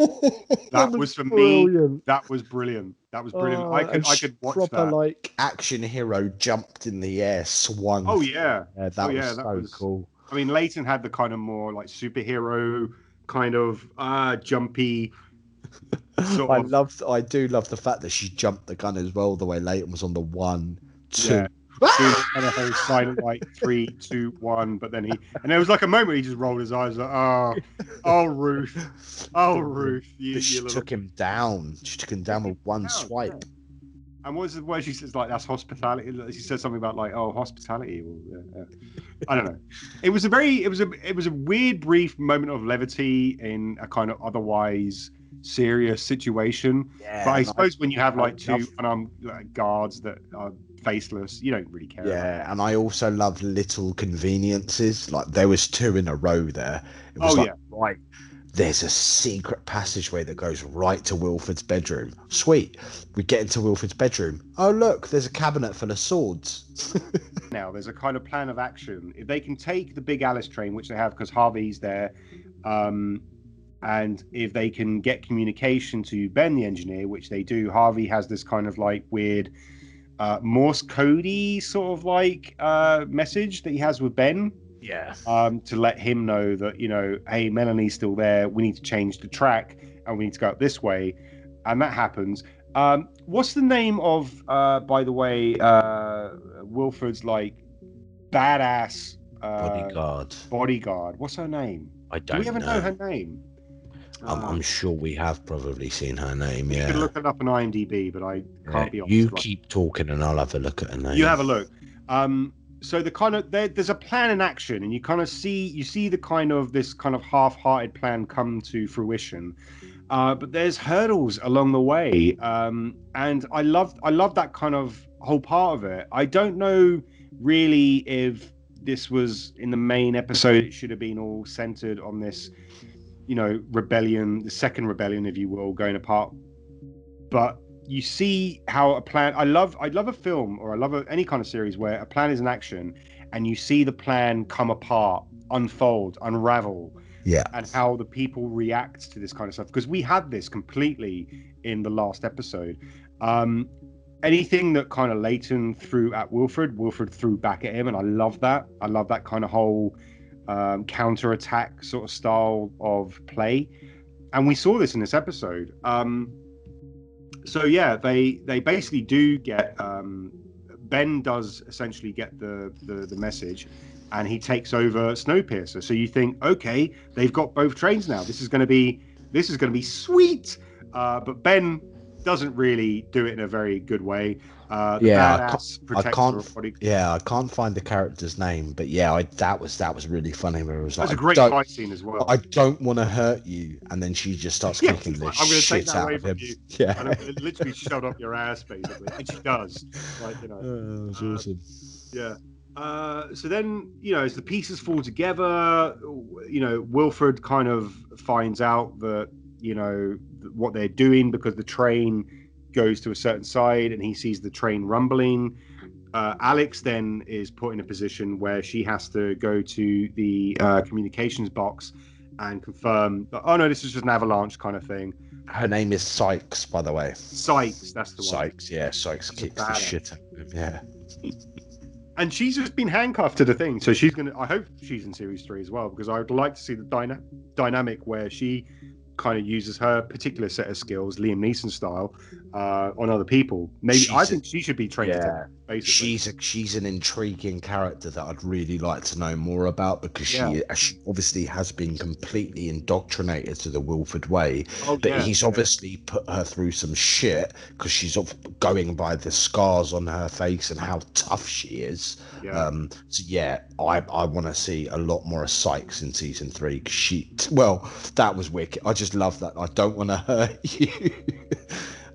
[SPEAKER 3] That was for brilliant. Me. That was brilliant. That was brilliant. I could watch proper, that.
[SPEAKER 4] Like action hero jumped in the air, swung.
[SPEAKER 3] Oh yeah.
[SPEAKER 4] That was so cool.
[SPEAKER 3] I mean, Layton had the kind of more like superhero kind of jumpy.
[SPEAKER 4] I do love the fact that she jumped the gun as well. The way Layton was on the 1, 2.
[SPEAKER 3] Yeah. And a whole silent like 3, 2, 1. But then there was like a moment he just rolled his eyes like, oh Ruth,
[SPEAKER 4] she took him down. She took him down with one swipe.
[SPEAKER 3] Yeah. And what was the word she says, like, that's hospitality? She said something about like, hospitality. I don't know. It was a weird brief moment of levity in a kind of otherwise serious situation. Yeah, but I suppose when you have like two unarmed guards that are faceless, you don't really care.
[SPEAKER 4] Yeah, and I also love little conveniences. Like there was 2 in a row there. It was right. There's a secret passageway that goes right to Wilfred's bedroom. Sweet. We get into Wilfred's bedroom. Oh, look, there's a cabinet full of swords.
[SPEAKER 3] Now, there's a kind of plan of action. If they can take the Big Alice train, which they have because Harvey's there, and if they can get communication to Ben, the engineer, which they do, Harvey has this kind of like weird Morse code-y sort of like message that he has with Ben.
[SPEAKER 4] Yeah.
[SPEAKER 3] To let him know that, hey, Melanie's still there. We need to change the track and we need to go up this way. And that happens. What's the name of, by the way, Wilfred's like badass bodyguard? What's her name?
[SPEAKER 4] I don't know.
[SPEAKER 3] Do we ever know her name?
[SPEAKER 4] I'm sure we have probably seen her name. Yeah.
[SPEAKER 3] You can look it up on IMDb, but I can't be honest.
[SPEAKER 4] You keep talking and I'll have a look at her name.
[SPEAKER 3] You have a look. So the kind of there's a plan in action, and you kind of see the kind of this kind of half-hearted plan come to fruition, but there's hurdles along the way, and I love that kind of whole part of it. I don't know really if this was in the main episode. It should have been all centered on this, rebellion, the second rebellion, if you will, going apart. But you see how a plan. I love a film, or I love any kind of series where a plan is in action, and you see the plan come apart, unfold, unravel,
[SPEAKER 4] Yeah.
[SPEAKER 3] and how the people react to this kind of stuff. Because we had this completely in the last episode. Anything that kind of Layton threw at Wilfred threw back at him, and I love that. I love that kind of whole counter attack sort of style of play, and we saw this in this episode. So yeah, they basically do get Ben does essentially get the message, and he takes over Snowpiercer. So you think, okay, they've got both trains now. This is going to be sweet. But Ben doesn't really do it in a very good way. The badass protector of body.
[SPEAKER 4] Yeah, I can't find the character's name, but yeah, that was really funny. Where it was like,
[SPEAKER 3] that's a great fight scene as well.
[SPEAKER 4] I don't want to hurt you, and then she just starts kicking the shit out of him.
[SPEAKER 3] Yeah, and I'm going to literally shove up your ass, basically, and she does. Like, you know,
[SPEAKER 4] that was awesome.
[SPEAKER 3] Yeah. So then, you know, as the pieces fall together, you know, Wilfred kind of finds out that, you know, what they're doing, because the train goes to a certain side and he sees the train rumbling. Alex then is put in a position where she has to go to the communications box and confirm that, oh no, this is just an avalanche kind of thing.
[SPEAKER 4] Her name is Sykes, by the way.
[SPEAKER 3] Sykes, that's the one.
[SPEAKER 4] Sykes, yeah. Sykes kicks the shit out of him, yeah.
[SPEAKER 3] And she's just been handcuffed to the thing, so she's gonna. I hope she's in series 3 as well, because I'd like to see the dynamic where she kind of uses her particular set of skills, Liam Neeson style, on other people. Maybe I think she should be trained.
[SPEAKER 4] Yeah,
[SPEAKER 3] basically.
[SPEAKER 4] She's an intriguing character that I'd really like to know more about, because she obviously has been completely indoctrinated to the Wilfred way, but he's obviously put her through some shit, because she's going by the scars on her face and how tough she is. So yeah, I want to see a lot more of Sykes in season 3, because that was wicked. I just love that. I don't want to hurt you.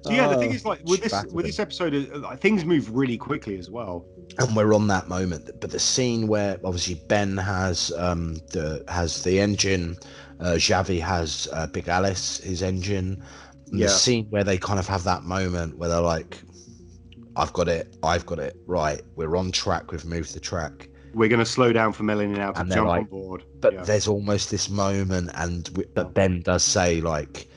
[SPEAKER 3] So yeah, the thing is, like, with this episode, things move really quickly as well.
[SPEAKER 4] And we're on that moment, but the scene where obviously Ben has the engine, Xavi has Big Alice his engine. And the scene where they kind of have that moment where they're like, I've got it, right, we're on track, we've moved the track.
[SPEAKER 3] We're going to slow down for Melanie now to jump on board.
[SPEAKER 4] But there's almost this moment, but Ben does say, like,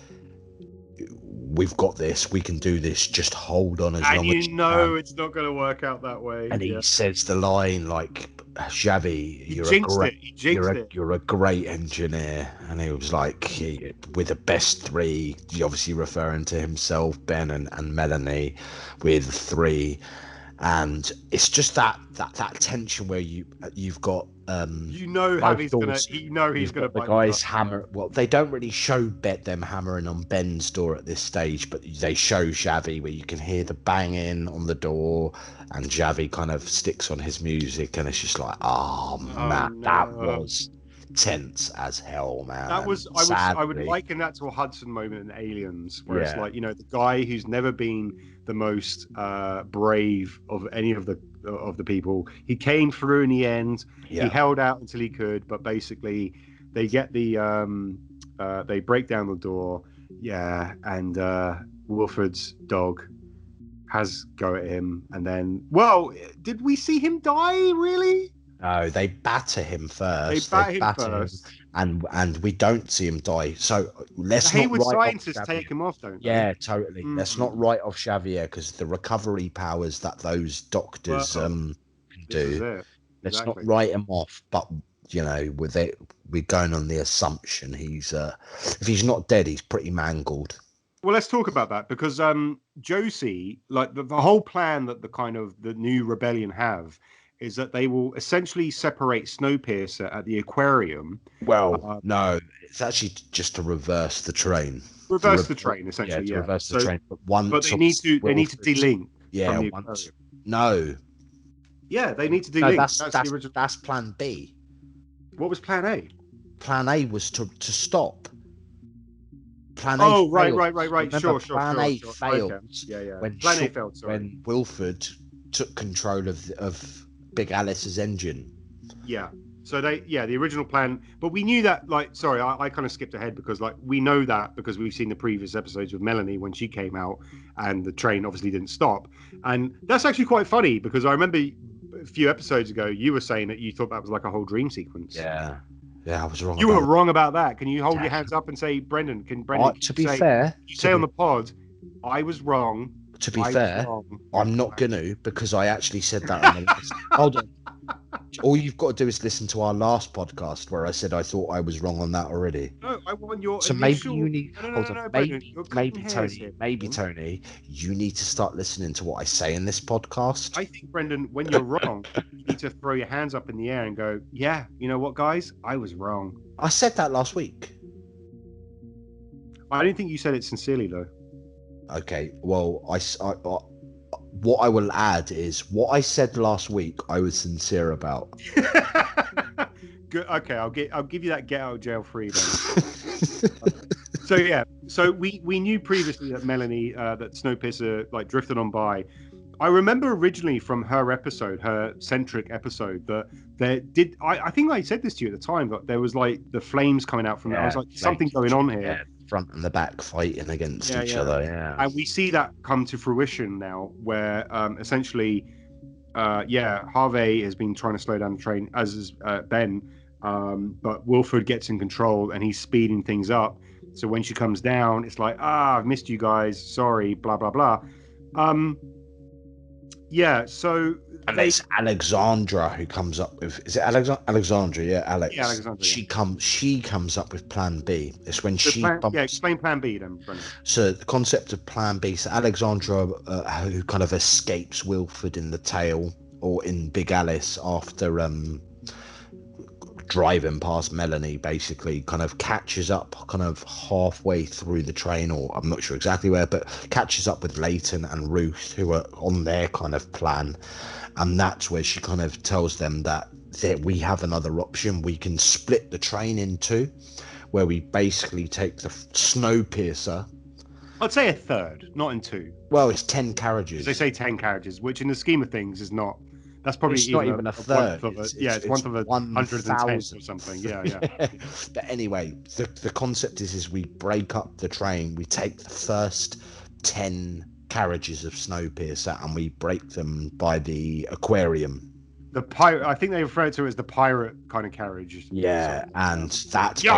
[SPEAKER 4] we've got this, we can do this, just hold on as long as you can.
[SPEAKER 3] It's not going to work out that way.
[SPEAKER 4] And he says the line, like, Xavi, you're a great engineer. And he was like, with the best 3, obviously referring to himself, Ben and Melanie, with 3. And it's just that tension where you've got
[SPEAKER 3] he's gonna
[SPEAKER 4] the guys hammer. Well, they don't really show them hammering on Ben's door at this stage, but they show Xavi, where you can hear the banging on the door, and Xavi kind of sticks on his music, and it's just like, that was tense as hell, man.
[SPEAKER 3] That was I would liken that to a Hudson moment in Aliens, where it's like, you know, the guy who's never been the most brave of any of the people, he came through in the end. He held out until he could, but basically they get they break down the door, and Wilfred's dog has go at him, and then, well, did we see him die, really?
[SPEAKER 4] No, they batter him first. They batter him, and we don't see him die. So let's not write
[SPEAKER 3] scientists
[SPEAKER 4] off
[SPEAKER 3] take him off, don't they?
[SPEAKER 4] Yeah, totally. Mm-hmm. Let's not write off Xavier, because the recovery powers that those doctors can do. Let's not write him off. But you know, we're going on the assumption he's if he's not dead, he's pretty mangled.
[SPEAKER 3] Well, let's talk about that, because Josie, like the whole plan that the new rebellion have, is that they will essentially separate Snowpiercer at the aquarium.
[SPEAKER 4] Well, no, it's actually just to reverse the train.
[SPEAKER 3] Reverse the train, essentially.
[SPEAKER 4] Yeah, to reverse the train. But
[SPEAKER 3] they need to delink.
[SPEAKER 4] Yeah, no.
[SPEAKER 3] Yeah, they need to delink.
[SPEAKER 4] No, that's Plan B.
[SPEAKER 3] What was Plan A?
[SPEAKER 4] Plan A was to stop. Plan A.
[SPEAKER 3] Oh,
[SPEAKER 4] failed.
[SPEAKER 3] right.
[SPEAKER 4] Remember,
[SPEAKER 3] Sure.
[SPEAKER 4] Plan A failed.
[SPEAKER 3] Okay. Yeah.
[SPEAKER 4] When
[SPEAKER 3] Plan A failed. Sorry.
[SPEAKER 4] When Wilfred took control of Big Alice's engine.
[SPEAKER 3] Yeah. So the original plan, but we knew that. Like, sorry, I kind of skipped ahead because like we know that because we've seen the previous episodes with Melanie when she came out, and the train obviously didn't stop, and that's actually quite funny because I remember a few episodes ago you were saying that you thought that was like a whole dream sequence.
[SPEAKER 4] Yeah, I was wrong.
[SPEAKER 3] You were wrong about that. Can you hold your hands up and say, Brendan?
[SPEAKER 4] To be fair,
[SPEAKER 3] you say on the pod, I was wrong.
[SPEAKER 4] To be fair, I'm not gonna because I actually said that on the last. Hold on. All you've got to do is listen to our last podcast where I said I thought I was wrong on that already.
[SPEAKER 3] No, I want your.
[SPEAKER 4] So
[SPEAKER 3] initial...
[SPEAKER 4] maybe you need. Maybe Tony.
[SPEAKER 3] Here.
[SPEAKER 4] Maybe Tony. You need to start listening to what I say in this podcast.
[SPEAKER 3] I think Brendan, when you're wrong, you need to throw your hands up in the air and go, "Yeah, you know what, guys, I was wrong."
[SPEAKER 4] I said that last week.
[SPEAKER 3] I don't think you said it sincerely though.
[SPEAKER 4] Okay, well, what I will add is what I said last week. I was sincere about.
[SPEAKER 3] Good. Okay, I'll give you that get out of jail free then. So yeah, so we knew previously that Melanie, that Snowpiercer like drifted on by. I remember originally from her episode, her centric episode, that there did. I think I said this to you at the time, that there was like the flames coming out from. I was like, something going on here.
[SPEAKER 4] Yeah. Front and the back fighting against each other. Yeah,
[SPEAKER 3] and we see that come to fruition now, where essentially, Harvey has been trying to slow down the train, as is Ben, but Wilford gets in control and he's speeding things up. So when she comes down, it's like, I've missed you guys. Sorry, blah blah blah. So
[SPEAKER 4] it's Alexandra who comes up with. Is it Alexandra? Yeah, Alex.
[SPEAKER 3] Yeah, Alexandra.
[SPEAKER 4] She comes up with Plan B. It's when
[SPEAKER 3] explain Plan B then, Brendan.
[SPEAKER 4] So the concept of Plan B. So Alexandra, who kind of escapes Wilford in the tail or in Big Alice after driving past Melanie, basically kind of catches up kind of halfway through the train, or I'm not sure exactly where, but catches up with Layton and Ruth, who are on their kind of plan. And that's where she kind of tells them that we have another option. We can split the train in two, where we basically take the Snowpiercer.
[SPEAKER 3] I'd say a third, not in two.
[SPEAKER 4] Well, it's 10 carriages.
[SPEAKER 3] They say 10 carriages, which in the scheme of things is not. That's probably
[SPEAKER 4] it's not even a third.
[SPEAKER 3] It's one for the 110 or something. Yeah.
[SPEAKER 4] But anyway, the concept is we break up the train. We take the first 10 carriages of Snowpiercer and we break them by the aquarium.
[SPEAKER 3] The pirate. I think they refer to it as the pirate kind of carriage.
[SPEAKER 4] Yeah, and that's the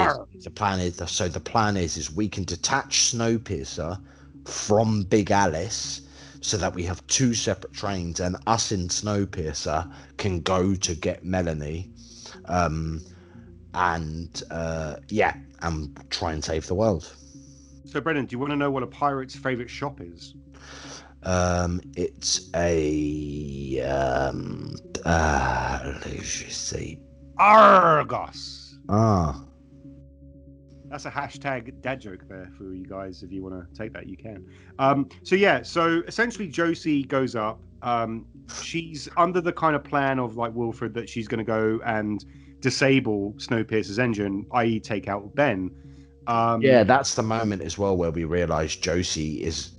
[SPEAKER 4] plan. The plan is we can detach Snowpiercer from Big Alice, so that we have two separate trains, and us in Snowpiercer can go to get Melanie, and try and save the world.
[SPEAKER 3] So, Brendan, do you want to know what a pirate's favourite shop is?
[SPEAKER 4] It's a let's just see,
[SPEAKER 3] Argos.
[SPEAKER 4] Ah.
[SPEAKER 3] That's a hashtag dad joke there for you guys. If you want to take that, you can. So essentially Josie goes up. She's under the kind of plan of like Wilfred that she's going to go and disable Snowpiercer's engine, i.e. take out Ben.
[SPEAKER 4] That's the moment as well where we realise Josie is,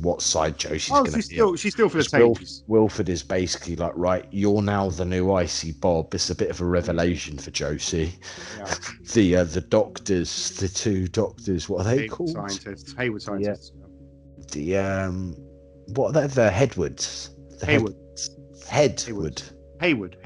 [SPEAKER 4] what side Josie's going to be.
[SPEAKER 3] She's still for the takes.
[SPEAKER 4] Wilford is basically like, right, you're now the new Icy Bob. It's a bit of a revelation for Josie. Yeah. The doctors, the two doctors, what are they called?
[SPEAKER 3] Hayward scientists.
[SPEAKER 4] Yeah. What are they? The Headwoods.
[SPEAKER 3] Hayward.
[SPEAKER 4] Headwood.
[SPEAKER 3] Hayward.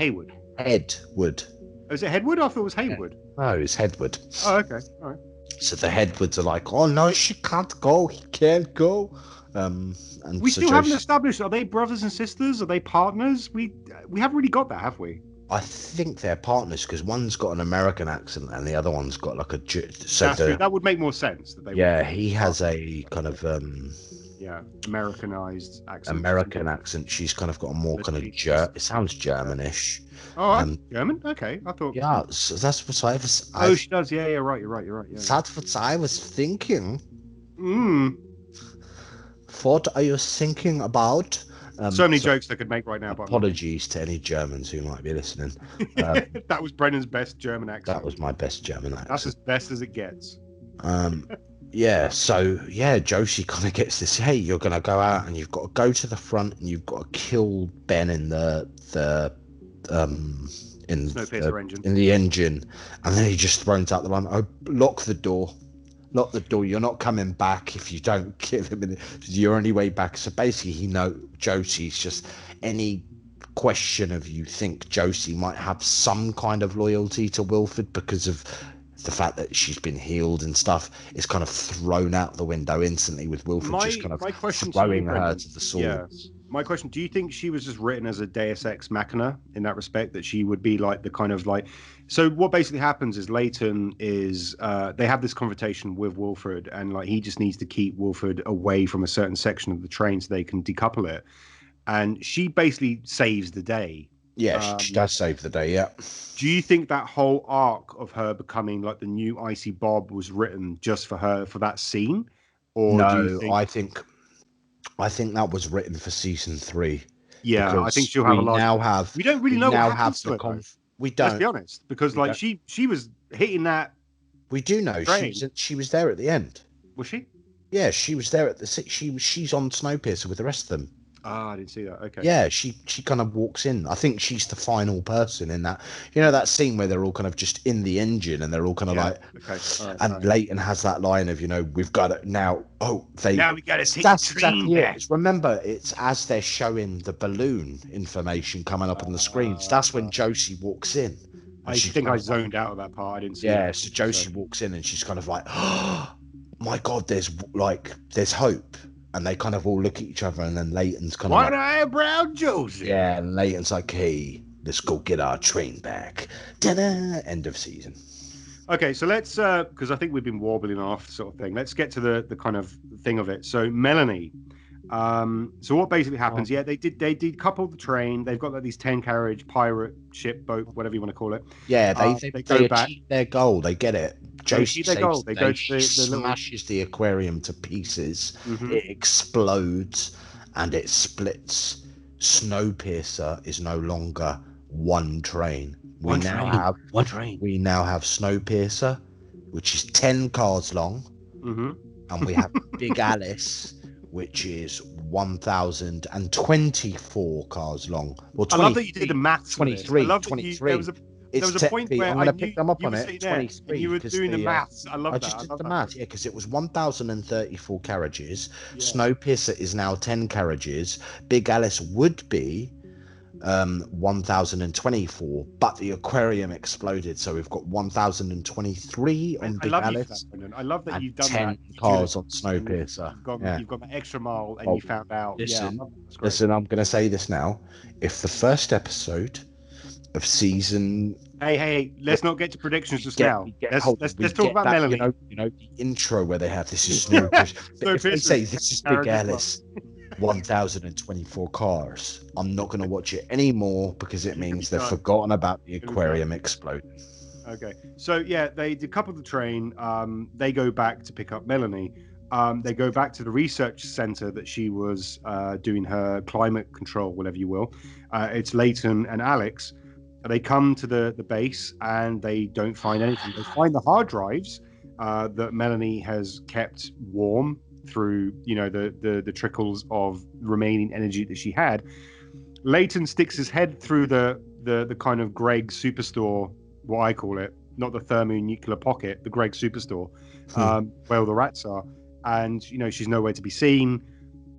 [SPEAKER 4] Headwood.
[SPEAKER 3] Oh, is it Headwood? I thought it was Hayward.
[SPEAKER 4] No, it's Headwood.
[SPEAKER 3] Oh, okay. All right.
[SPEAKER 4] So the Headwoods are like, oh no, she can't go. He can't go. And
[SPEAKER 3] we still haven't established, are they brothers and sisters? Are they partners? We haven't really got that, have we?
[SPEAKER 4] I think they're partners because one's got an American accent and the other one's got like a.
[SPEAKER 3] That would make more sense.
[SPEAKER 4] He has a kind of
[SPEAKER 3] Americanized accent.
[SPEAKER 4] American accent. She's kind of got a more kind of it sounds Germanish.
[SPEAKER 3] Oh, German? Okay, I thought.
[SPEAKER 4] Yeah, so that's what I was.
[SPEAKER 3] Oh, she does. Yeah, you're right. Yeah.
[SPEAKER 4] That's what I was thinking. What are you thinking about?
[SPEAKER 3] So many jokes I could make right now.
[SPEAKER 4] Apologies to any Germans who might be listening.
[SPEAKER 3] That was Brennan's best German accent.
[SPEAKER 4] That was my best German accent.
[SPEAKER 3] That's as best as it gets.
[SPEAKER 4] Josie kind of gets this, hey, you're going to go out and you've got to go to the front and you've got to kill Ben in the
[SPEAKER 3] Snowpiercer engine.
[SPEAKER 4] in the engine, and then he just throws out the line, "Oh, lock the door. Lock the door. You're not coming back if you don't give him your only way back." So basically, Josie's just any question of you think Josie might have some kind of loyalty to Wilford because of the fact that she's been healed and stuff is kind of thrown out the window instantly with Wilford just kind of throwing her to the sword.
[SPEAKER 3] Yeah. My question, do you think she was just written as a Deus Ex Machina in that respect, that she would be like the kind of like... So what basically happens is Layton is, they have this conversation with Wilford, and like he just needs to keep Wilford away from a certain section of the train so they can decouple it. And she basically saves the day.
[SPEAKER 4] Yeah, she does save the day, yeah.
[SPEAKER 3] Do you think that whole arc of her becoming like the new Icy Bob was written just for her, for that scene? Or
[SPEAKER 4] no,
[SPEAKER 3] do you think...
[SPEAKER 4] I think that was written for season 3.
[SPEAKER 3] Yeah, I think she'll have a lot. We don't really know what happens to her.
[SPEAKER 4] We don't.
[SPEAKER 3] Let's be honest, because like she was hitting that.
[SPEAKER 4] We do know she was there at the end.
[SPEAKER 3] Was she?
[SPEAKER 4] Yeah, she was there at the. She's on Snowpiercer with the rest of them.
[SPEAKER 3] Ah, I didn't see that. Okay.
[SPEAKER 4] Yeah, she kind of walks in. I think she's the final person in that. You know that scene where they're all kind of just in the engine and they're all kind of like.
[SPEAKER 3] Okay.
[SPEAKER 4] And Layton has that line of, we've got it now. Oh,
[SPEAKER 3] now we got to take the train back.
[SPEAKER 4] Remember, it's as they're showing the balloon information coming up on the screens. That's when Josie walks in.
[SPEAKER 3] I think I zoned out of that part. I didn't see.
[SPEAKER 4] Yeah, so Josie walks in and she's kind of like, "Oh my God, there's hope." And they kind of all look at each other, and then Layton's kind of
[SPEAKER 3] like, eyebrow Josie.
[SPEAKER 4] Yeah, and Layton's like, "Hey, let's go get our train back." Ta-da! End of season.
[SPEAKER 3] Okay, so let's, because I think we've been warbling off sort of thing. Let's get to the kind of thing of it. So Melanie. So what basically happens? Yeah, they decoupled the train. They've got like these 10-carriage pirate ship boat, whatever you want to call it.
[SPEAKER 4] Yeah, they go back. Their goal. They get it. Josie
[SPEAKER 3] their goal. They go to the
[SPEAKER 4] smashes the aquarium to pieces.
[SPEAKER 3] Mm-hmm.
[SPEAKER 4] It explodes and it splits. Snowpiercer is no longer one train. We now have Snowpiercer, which is 10 cars long, and we have Big Alice, which is 1,024 cars long. Well,
[SPEAKER 3] I love that you did the maths.
[SPEAKER 4] 23.
[SPEAKER 3] I love
[SPEAKER 4] 23.
[SPEAKER 3] There was a point where
[SPEAKER 4] I'm going to pick them up on it.
[SPEAKER 3] 23. You were doing the maths. I love that.
[SPEAKER 4] I just did the maths, yeah, because it was 1,034 carriages. Yeah. Snowpiercer is now 10 carriages. Big Alice would be 1,024, but the aquarium exploded, so we've got 1,023 on Big Alice.
[SPEAKER 3] I love that you've done
[SPEAKER 4] 10 cars on Snowpiercer.
[SPEAKER 3] You've got that extra mile, and you found out.
[SPEAKER 4] Listen, I'm going to say this now. If the first episode of season...
[SPEAKER 3] Hey, let's not get to predictions just now. Let's talk about Melanie.
[SPEAKER 4] You know, the intro where they have this is Snowpiercer. If they say this is Big Alice, 1,024 cars, I'm not going to watch it anymore because it means they've forgotten about the aquarium exploding.
[SPEAKER 3] Okay, so yeah, they decouple the train. They go back to pick up Melanie. They go back to the research center that she was doing her climate control, whatever you will. It's Layton and Alex. They come to the base and they don't find anything. They find the hard drives that Melanie has kept warm through, the trickles of remaining energy that she had. Layton sticks his head through the kind of Greg Superstore, what I call it, not the thermonuclear pocket, the Greg Superstore, where all the rats are. And, she's nowhere to be seen.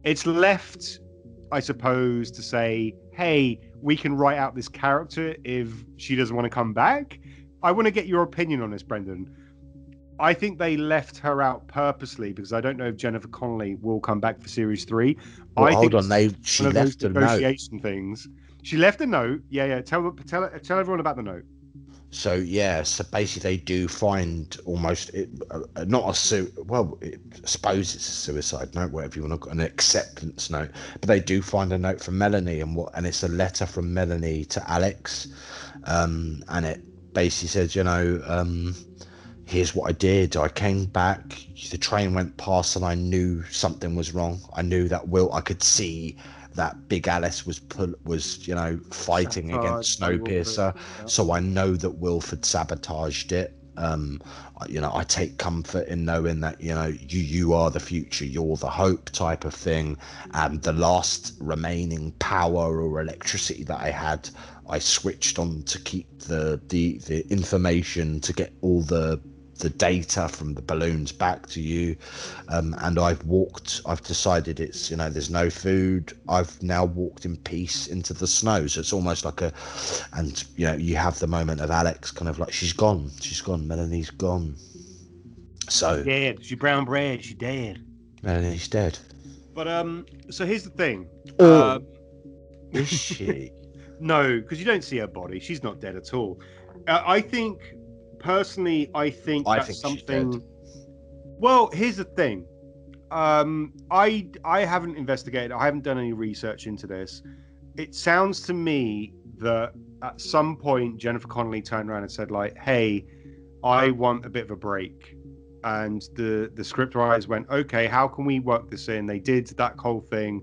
[SPEAKER 3] It's left, I suppose, to say, hey, we can write out this character if she doesn't want to come back. I want to get your opinion on this, Brendan. I think they left her out purposely because I don't know if Jennifer Connelly will come back for series 3.
[SPEAKER 4] Well, hold on, she left a
[SPEAKER 3] negotiation things. She left a note. Yeah. Tell everyone about the note.
[SPEAKER 4] So basically they do find almost not a I suppose it's a suicide note, whatever you want to, an acceptance note. But they do find a note from Melanie, and it's a letter from Melanie to Alex, and it basically says, here's what I did. I came back. The train went past, and I knew something was wrong. I knew that I could see that Big Alice was fighting against Snowpiercer. So I know that Wilford sabotaged it. I take comfort in knowing that you are the future, you're the hope type of thing, and the last remaining power or electricity that I had, I switched on to keep the information to get all the data from the balloons back to you, and I've decided it's, there's no food. I've now walked in peace into the snow, so it's almost like and you have the moment of Alex kind of like, she's gone, Melanie's gone, so
[SPEAKER 3] dead. She brown bread. She dead.
[SPEAKER 4] Melanie's dead.
[SPEAKER 3] But so here's the thing.
[SPEAKER 4] Is she?
[SPEAKER 3] No, because you don't see her body. She's not dead at all. I think that's something. Well, here's the thing. I haven't investigated. I haven't done any research into this. It sounds to me that at some point Jennifer Connelly turned around and said, like, "Hey, I want a bit of a break." And the script writers went, "Okay, how can we work this in?" They did that whole thing.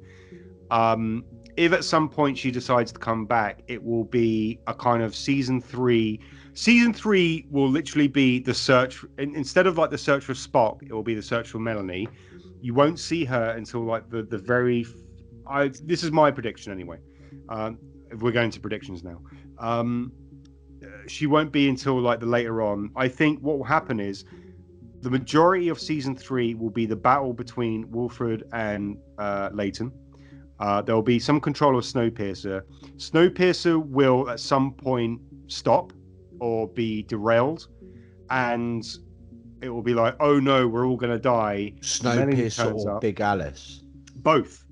[SPEAKER 3] If at some point she decides to come back, it will be a kind of season 3. Season 3 will literally be the search. Instead of like the search for Spock, it will be the search for Melanie. You won't see her until like the very. This is my prediction anyway. If we're going to predictions now, she won't be until like the later on. I think what will happen is the majority of season 3 will be the battle between Wilfred and Layton. There will be some control of Snowpiercer. Snowpiercer will at some point stop or be derailed, and it will be like, oh no, we're all going to die.
[SPEAKER 4] Snowpiercer or Big Alice?
[SPEAKER 3] Both.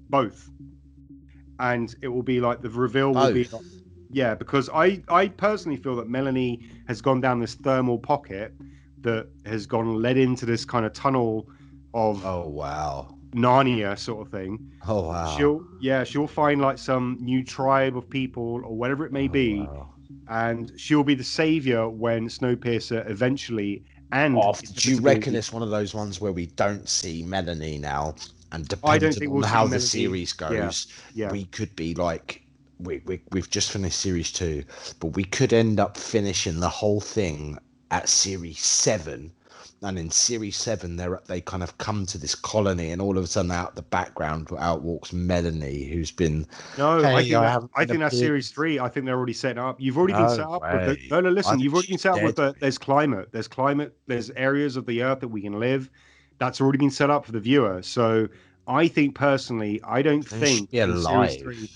[SPEAKER 3] And it will be like the reveal will be like, yeah, because I personally feel that Melanie has gone down this thermal pocket that has led into this kind of tunnel of Narnia sort of thing.
[SPEAKER 4] Oh wow.
[SPEAKER 3] She'll find like some new tribe of people or whatever it may be. Wow. And she'll be the savior when Snowpiercer eventually
[SPEAKER 4] do you reckon it's one of those ones where we don't see Melanie now, and depending on how the series goes, we could be like, we've just finished series 2, but we could end up finishing the whole thing at series 7, and in series 7 they kind of come to this colony, and all of a sudden out the background out walks Melanie, who's been
[SPEAKER 3] I think that's series 3. I think they're already set up. You've already been set up with you've already been set up with there's climate, there's areas of the earth that we can live. That's already been set up for the viewer. So I think personally, I don't think
[SPEAKER 4] series 3.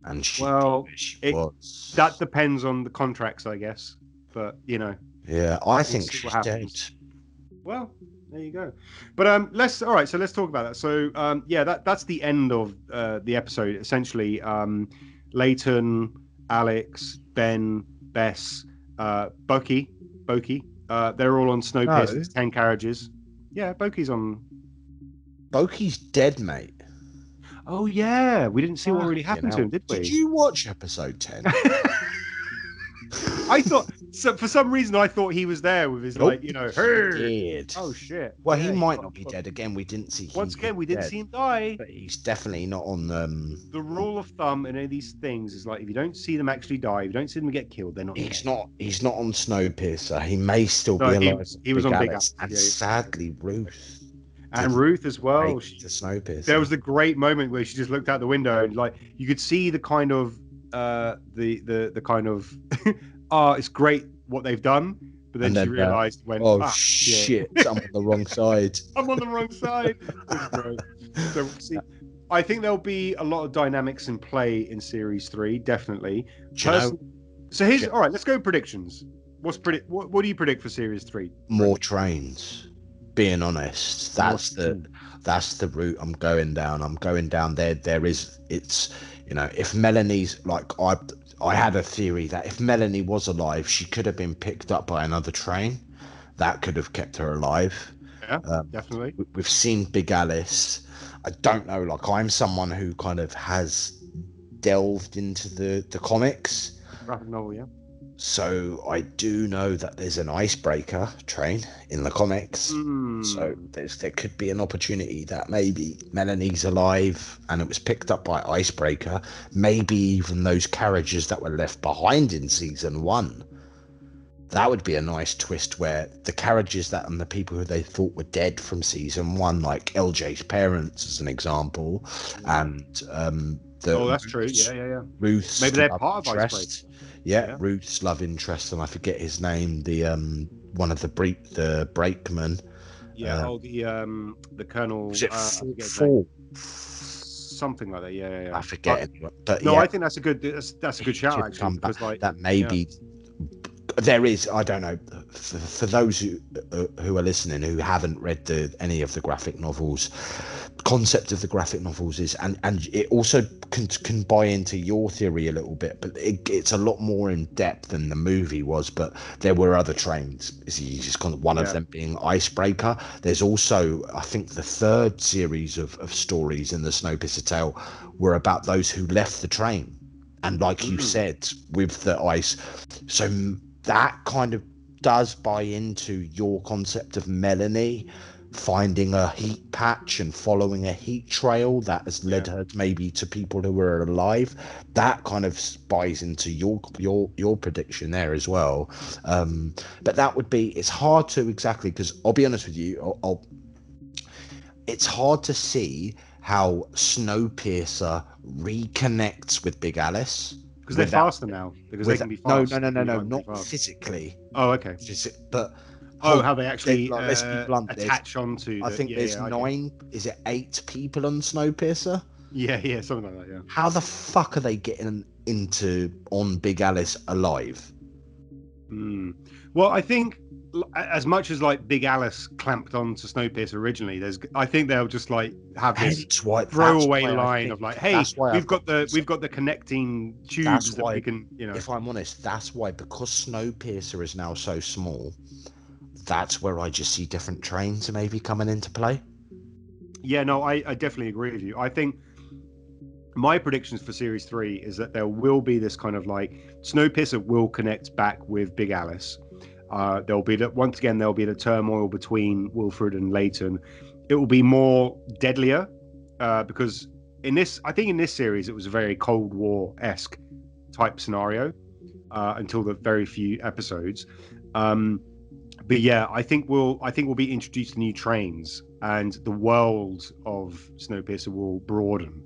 [SPEAKER 4] And she was.
[SPEAKER 3] That depends on the contracts, I guess. But
[SPEAKER 4] yeah, I think she's dead.
[SPEAKER 3] Well, there you go. But let's talk about that. So that's the end of the episode. Essentially, Layton, Alex, Ben, Bess, Boki, they're all on Snowpiercer's 10 carriages. Yeah, Boki's on.
[SPEAKER 4] Boki's dead, mate.
[SPEAKER 3] Oh yeah, we didn't see what really happened to him, did we?
[SPEAKER 4] Did you watch episode 10?
[SPEAKER 3] I thought, so for some reason, I thought he was there with his
[SPEAKER 4] dead.
[SPEAKER 3] Oh shit.
[SPEAKER 4] Well, he might not be dead. Again, we didn't see him.
[SPEAKER 3] Once again, we didn't see him die.
[SPEAKER 4] But he's definitely not on
[SPEAKER 3] The rule of thumb in any of these things is like, if you don't see them actually die, if you don't see them get killed, they're not.
[SPEAKER 4] He's not on Snowpiercer. He may still be alive.
[SPEAKER 3] He was on Big Alice.
[SPEAKER 4] And sadly, Ruth.
[SPEAKER 3] And Ruth as well.
[SPEAKER 4] The Snowpiercer.
[SPEAKER 3] There was the great moment where she just looked out the window and like you could see the kind of the kind of it's great what they've done, but then she realized
[SPEAKER 4] shit, I'm on the wrong side.
[SPEAKER 3] I'm on the wrong side. So see, I think there'll be a lot of dynamics in play in series 3, definitely. So here's all right. Let's go predictions. What do you predict for series 3?
[SPEAKER 4] More trains. Being honest, that's the route I'm going down. I'm going down there. If Melanie's like, I had a theory that if Melanie was alive, she could have been picked up by another train. That could have kept her alive.
[SPEAKER 3] Yeah, definitely.
[SPEAKER 4] We've seen Big Alice. I don't know. Like, I'm someone who kind of has delved into the comics.
[SPEAKER 3] Graphic novel, yeah.
[SPEAKER 4] So I do know that there's an icebreaker train in the comics. So there could be an opportunity that maybe Melanie's alive and it was picked up by icebreaker. Maybe even those carriages that were left behind in season 1 That would be a nice twist where the characters that and the people who they thought were dead from season 1, like LJ's parents as an example, and
[SPEAKER 3] Oh, that's true. Yeah.
[SPEAKER 4] Ruth's
[SPEAKER 3] Maybe they're
[SPEAKER 4] love
[SPEAKER 3] part of Icebreaker.
[SPEAKER 4] interest. Ruth's love interest, and I forget his name, the one of the brakemen.
[SPEAKER 3] Yeah. The Colonel.
[SPEAKER 4] Was it
[SPEAKER 3] I forget his
[SPEAKER 4] four?
[SPEAKER 3] name. Something like that. Yeah.
[SPEAKER 4] I forget anyway. But
[SPEAKER 3] No,
[SPEAKER 4] yeah,
[SPEAKER 3] I think that's a good shout
[SPEAKER 4] should
[SPEAKER 3] actually.
[SPEAKER 4] come
[SPEAKER 3] Because
[SPEAKER 4] back. That maybe there is. I don't know. For those who are listening who haven't read any of the graphic novels, concept of the graphic novels is, and it also can buy into your theory a little bit, but it's a lot more in depth than the movie was. But there were other trains. Just kind of one of them being Icebreaker. There's also, I think, the third series of stories in the Snowpiercer tale were about those who left the train, and like you said, with the ice. So that kind of does buy into your concept of Melanie finding a heat patch and following a heat trail that has led her maybe to people who were alive. That kind of buys into your prediction there as well. But that would be, it's hard to exactly, because I'll be honest with you, it's hard to see how Snowpiercer reconnects with Big Alice.
[SPEAKER 3] Because they're faster now. Because they can be fast.
[SPEAKER 4] No, not physically.
[SPEAKER 3] Oh, okay.
[SPEAKER 4] But
[SPEAKER 3] how they actually
[SPEAKER 4] let's be blunt,
[SPEAKER 3] attach onto.
[SPEAKER 4] I think there's 9. Is it 8 people on Snowpiercer?
[SPEAKER 3] Yeah, something like that. Yeah.
[SPEAKER 4] How the fuck are they getting on Big Alice alive?
[SPEAKER 3] Well, I think as much as like Big Alice clamped onto Snowpiercer originally, I think they'll just like have this throwaway line of like, hey, we've got the connecting tubes that we can,
[SPEAKER 4] If I'm honest, that's why, because Snowpiercer is now so small, that's where I just see different trains maybe coming into play.
[SPEAKER 3] Yeah, no, I definitely agree with you. I think my predictions for series 3 is that there will be this kind of like Snowpiercer will connect back with Big Alice. There'll be once again there'll be the turmoil between Wilfred and Layton. It will be more deadlier because in this series it was a very Cold War-esque type scenario until the very few episodes. But yeah, I think we'll be introduced to new trains, and the world of Snowpiercer will broaden.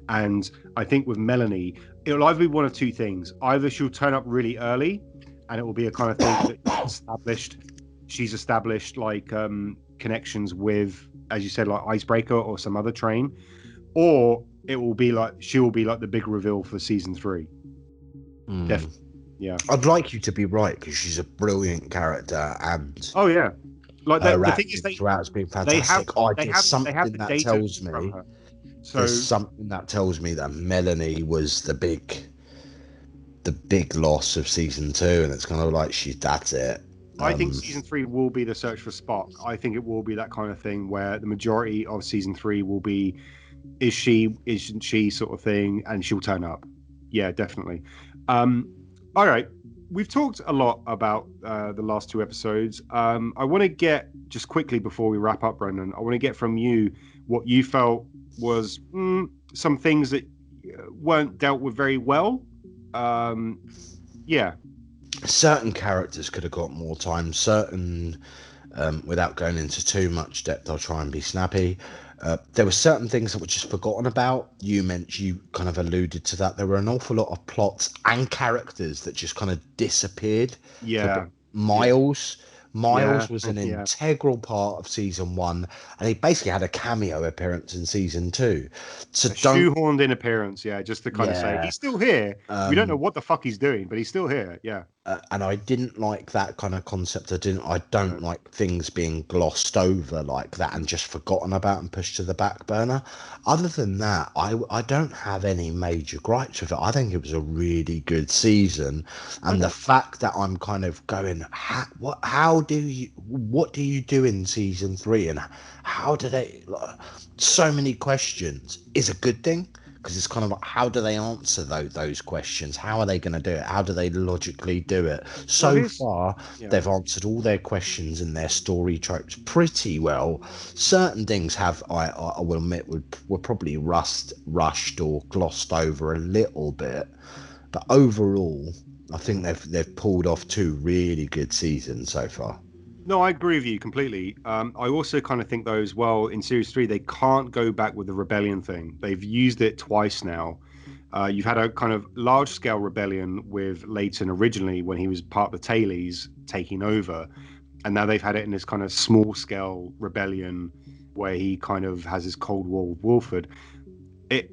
[SPEAKER 3] And I think with Melanie, it'll either be one of two things: either she'll turn up really early, and it will be a kind of thing that she's established like connections with, as you said, like Icebreaker or some other train, or it will be like she'll be like the big reveal for season 3. Definitely. Yeah,
[SPEAKER 4] I'd like you to be right, because she's a brilliant character, and
[SPEAKER 3] like the thing is,
[SPEAKER 4] throughout has been fantastic. There's something that tells me that Melanie was the big loss of season 2, and it's kind of like that's it.
[SPEAKER 3] I think season 3 will be the search for Spock. I think it will be that kind of thing where the majority of season 3 will be isn't she sort of thing, and she'll turn up. Yeah, definitely. All right, we've talked a lot about the last 2 episodes. I want to get, just quickly before we wrap up, Brendan, I want to get from you what you felt was some things that weren't dealt with very well.
[SPEAKER 4] Certain characters could have got more time. Certain, without going into too much depth, I'll try and be snappy. There were certain things that were just forgotten about. You kind of alluded to that. There were an awful lot of plots and characters that just kind of disappeared.
[SPEAKER 3] Yeah.
[SPEAKER 4] Miles was an integral part of season 1, and he basically had a cameo appearance in season 2. So
[SPEAKER 3] shoehorned in appearance, just to kind of say he's still here. We don't know what the fuck he's doing, but he's still here.
[SPEAKER 4] And I didn't like that kind of concept. I don't like things being glossed over like that and just forgotten about and pushed to the back burner. Other than that, I don't have any major gripes with it. I think it was a really good season, and the fact that I'm kind of going, what do you do in season 3, and how do they? So many questions is a good thing. Because it's kind of like, how do they answer those questions? How are they going to do it? How do they logically do it? So far, they've answered all their questions and their story tropes pretty well. Certain things have, I will admit, were probably rushed or glossed over a little bit. But overall, I think they've pulled off 2 really good seasons so far.
[SPEAKER 3] No, I agree with you completely. I also kind of think though as well in series 3 they can't go back with the rebellion thing. They've used it twice now. You've had a kind of large scale rebellion with Layton originally when he was part of the Tailies taking over, and now they've had it in this kind of small scale rebellion where he kind of has his Cold War with Wolford.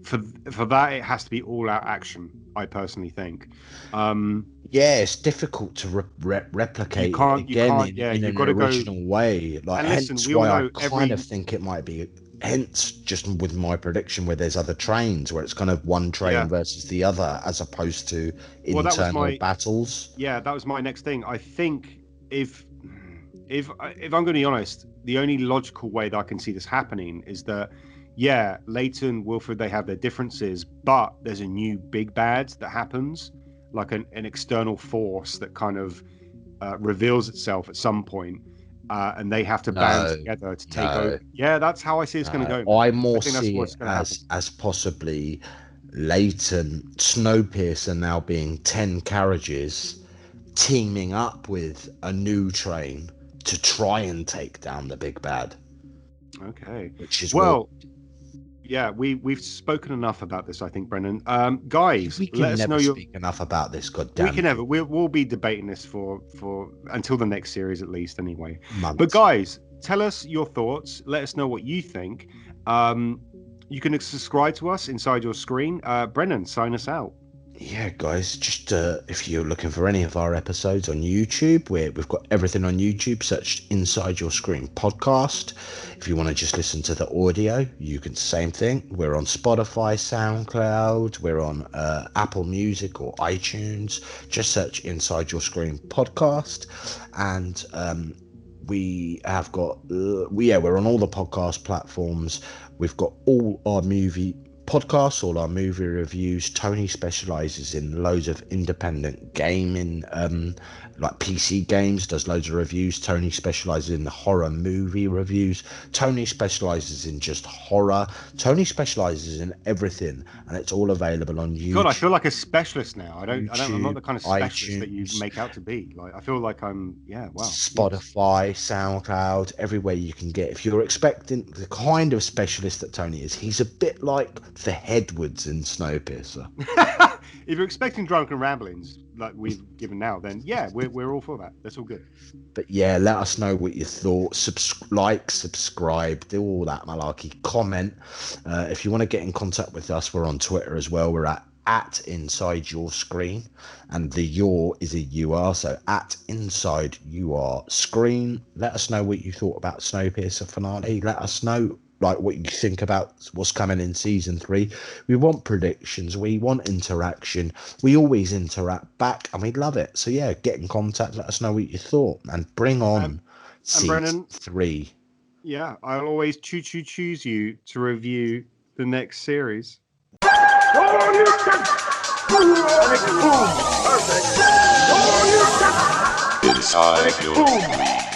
[SPEAKER 3] For that it has to be all out action. I personally think.
[SPEAKER 4] Yeah, it's difficult to replicate
[SPEAKER 3] You can't.
[SPEAKER 4] it again
[SPEAKER 3] Yeah,
[SPEAKER 4] in
[SPEAKER 3] you've
[SPEAKER 4] an
[SPEAKER 3] got to go.
[SPEAKER 4] original way. Like,
[SPEAKER 3] And listen,
[SPEAKER 4] hence
[SPEAKER 3] we all
[SPEAKER 4] why I
[SPEAKER 3] know
[SPEAKER 4] kind of think it might be. Hence, just with my prediction, where there's other trains, where it's kind of one train versus the other, as opposed to internal battles.
[SPEAKER 3] Yeah, that was my next thing. I think if I'm going to be honest, the only logical way that I can see this happening is that, yeah, Layton, Wilfred, they have their differences, but there's a new big bad that happens, like an external force that kind of reveals itself at some point, and they have to band together to take over. Yeah, that's how I see it's going to go.
[SPEAKER 4] I more see it as possibly Layton, Snowpiercer now being 10 carriages, teaming up with a new train to try and take down the big bad.
[SPEAKER 3] Okay.
[SPEAKER 4] Which is
[SPEAKER 3] yeah, we've spoken enough about this, I think, Brendan. Guys,
[SPEAKER 4] we can
[SPEAKER 3] let us
[SPEAKER 4] never
[SPEAKER 3] know
[SPEAKER 4] speak enough about this. Goddamn,
[SPEAKER 3] we can never. We'll be debating this for until the next series, at least, anyway.
[SPEAKER 4] Months.
[SPEAKER 3] But guys, tell us your thoughts. Let us know what you think. You can subscribe to us inside your screen. Brendan, sign us out.
[SPEAKER 4] Yeah, guys, just if you're looking for any of our episodes on YouTube, we've got everything on YouTube. Search Inside Your Screen podcast. If you want to just listen to the audio, you can, same thing. We're on Spotify, SoundCloud, we're on Apple Music or iTunes. Just search Inside Your Screen podcast. And we have got we're on all the podcast platforms. We've got all our movie podcasts, all our movie reviews. Tony specializes in loads of independent gaming, like PC games, does loads of reviews. Tony specializes in the horror movie reviews. Tony specializes in just horror. Tony specializes in everything, and it's all available on YouTube.
[SPEAKER 3] God, I feel like a specialist now. I'm not the kind of specialist
[SPEAKER 4] iTunes,
[SPEAKER 3] that you make out to be. Like, I feel like I'm, wow.
[SPEAKER 4] Spotify, SoundCloud, everywhere you can get. If you're expecting the kind of specialist that Tony is, he's a bit like the Headwoods in Snowpiercer.
[SPEAKER 3] If you're expecting drunken ramblings like we've given now, then yeah, we're all for that. That's all good.
[SPEAKER 4] But yeah, let us know what you thought. Subscribe, do all that malarkey. Comment. If you want to get in contact with us, we're on Twitter as well. We're at Inside Your Screen, and the your is a UR, so at Inside UR Screen. Let us know what you thought about Snowpiercer finale. Let us know what you think about what's coming in season 3. We want predictions, we want interaction. We always interact back, and we love it. So yeah, get in contact, let us know what you thought, and bring on season 3.
[SPEAKER 3] Yeah, I'll always choo-choo-choose you to review the next series.
[SPEAKER 1] Inside Your Screen.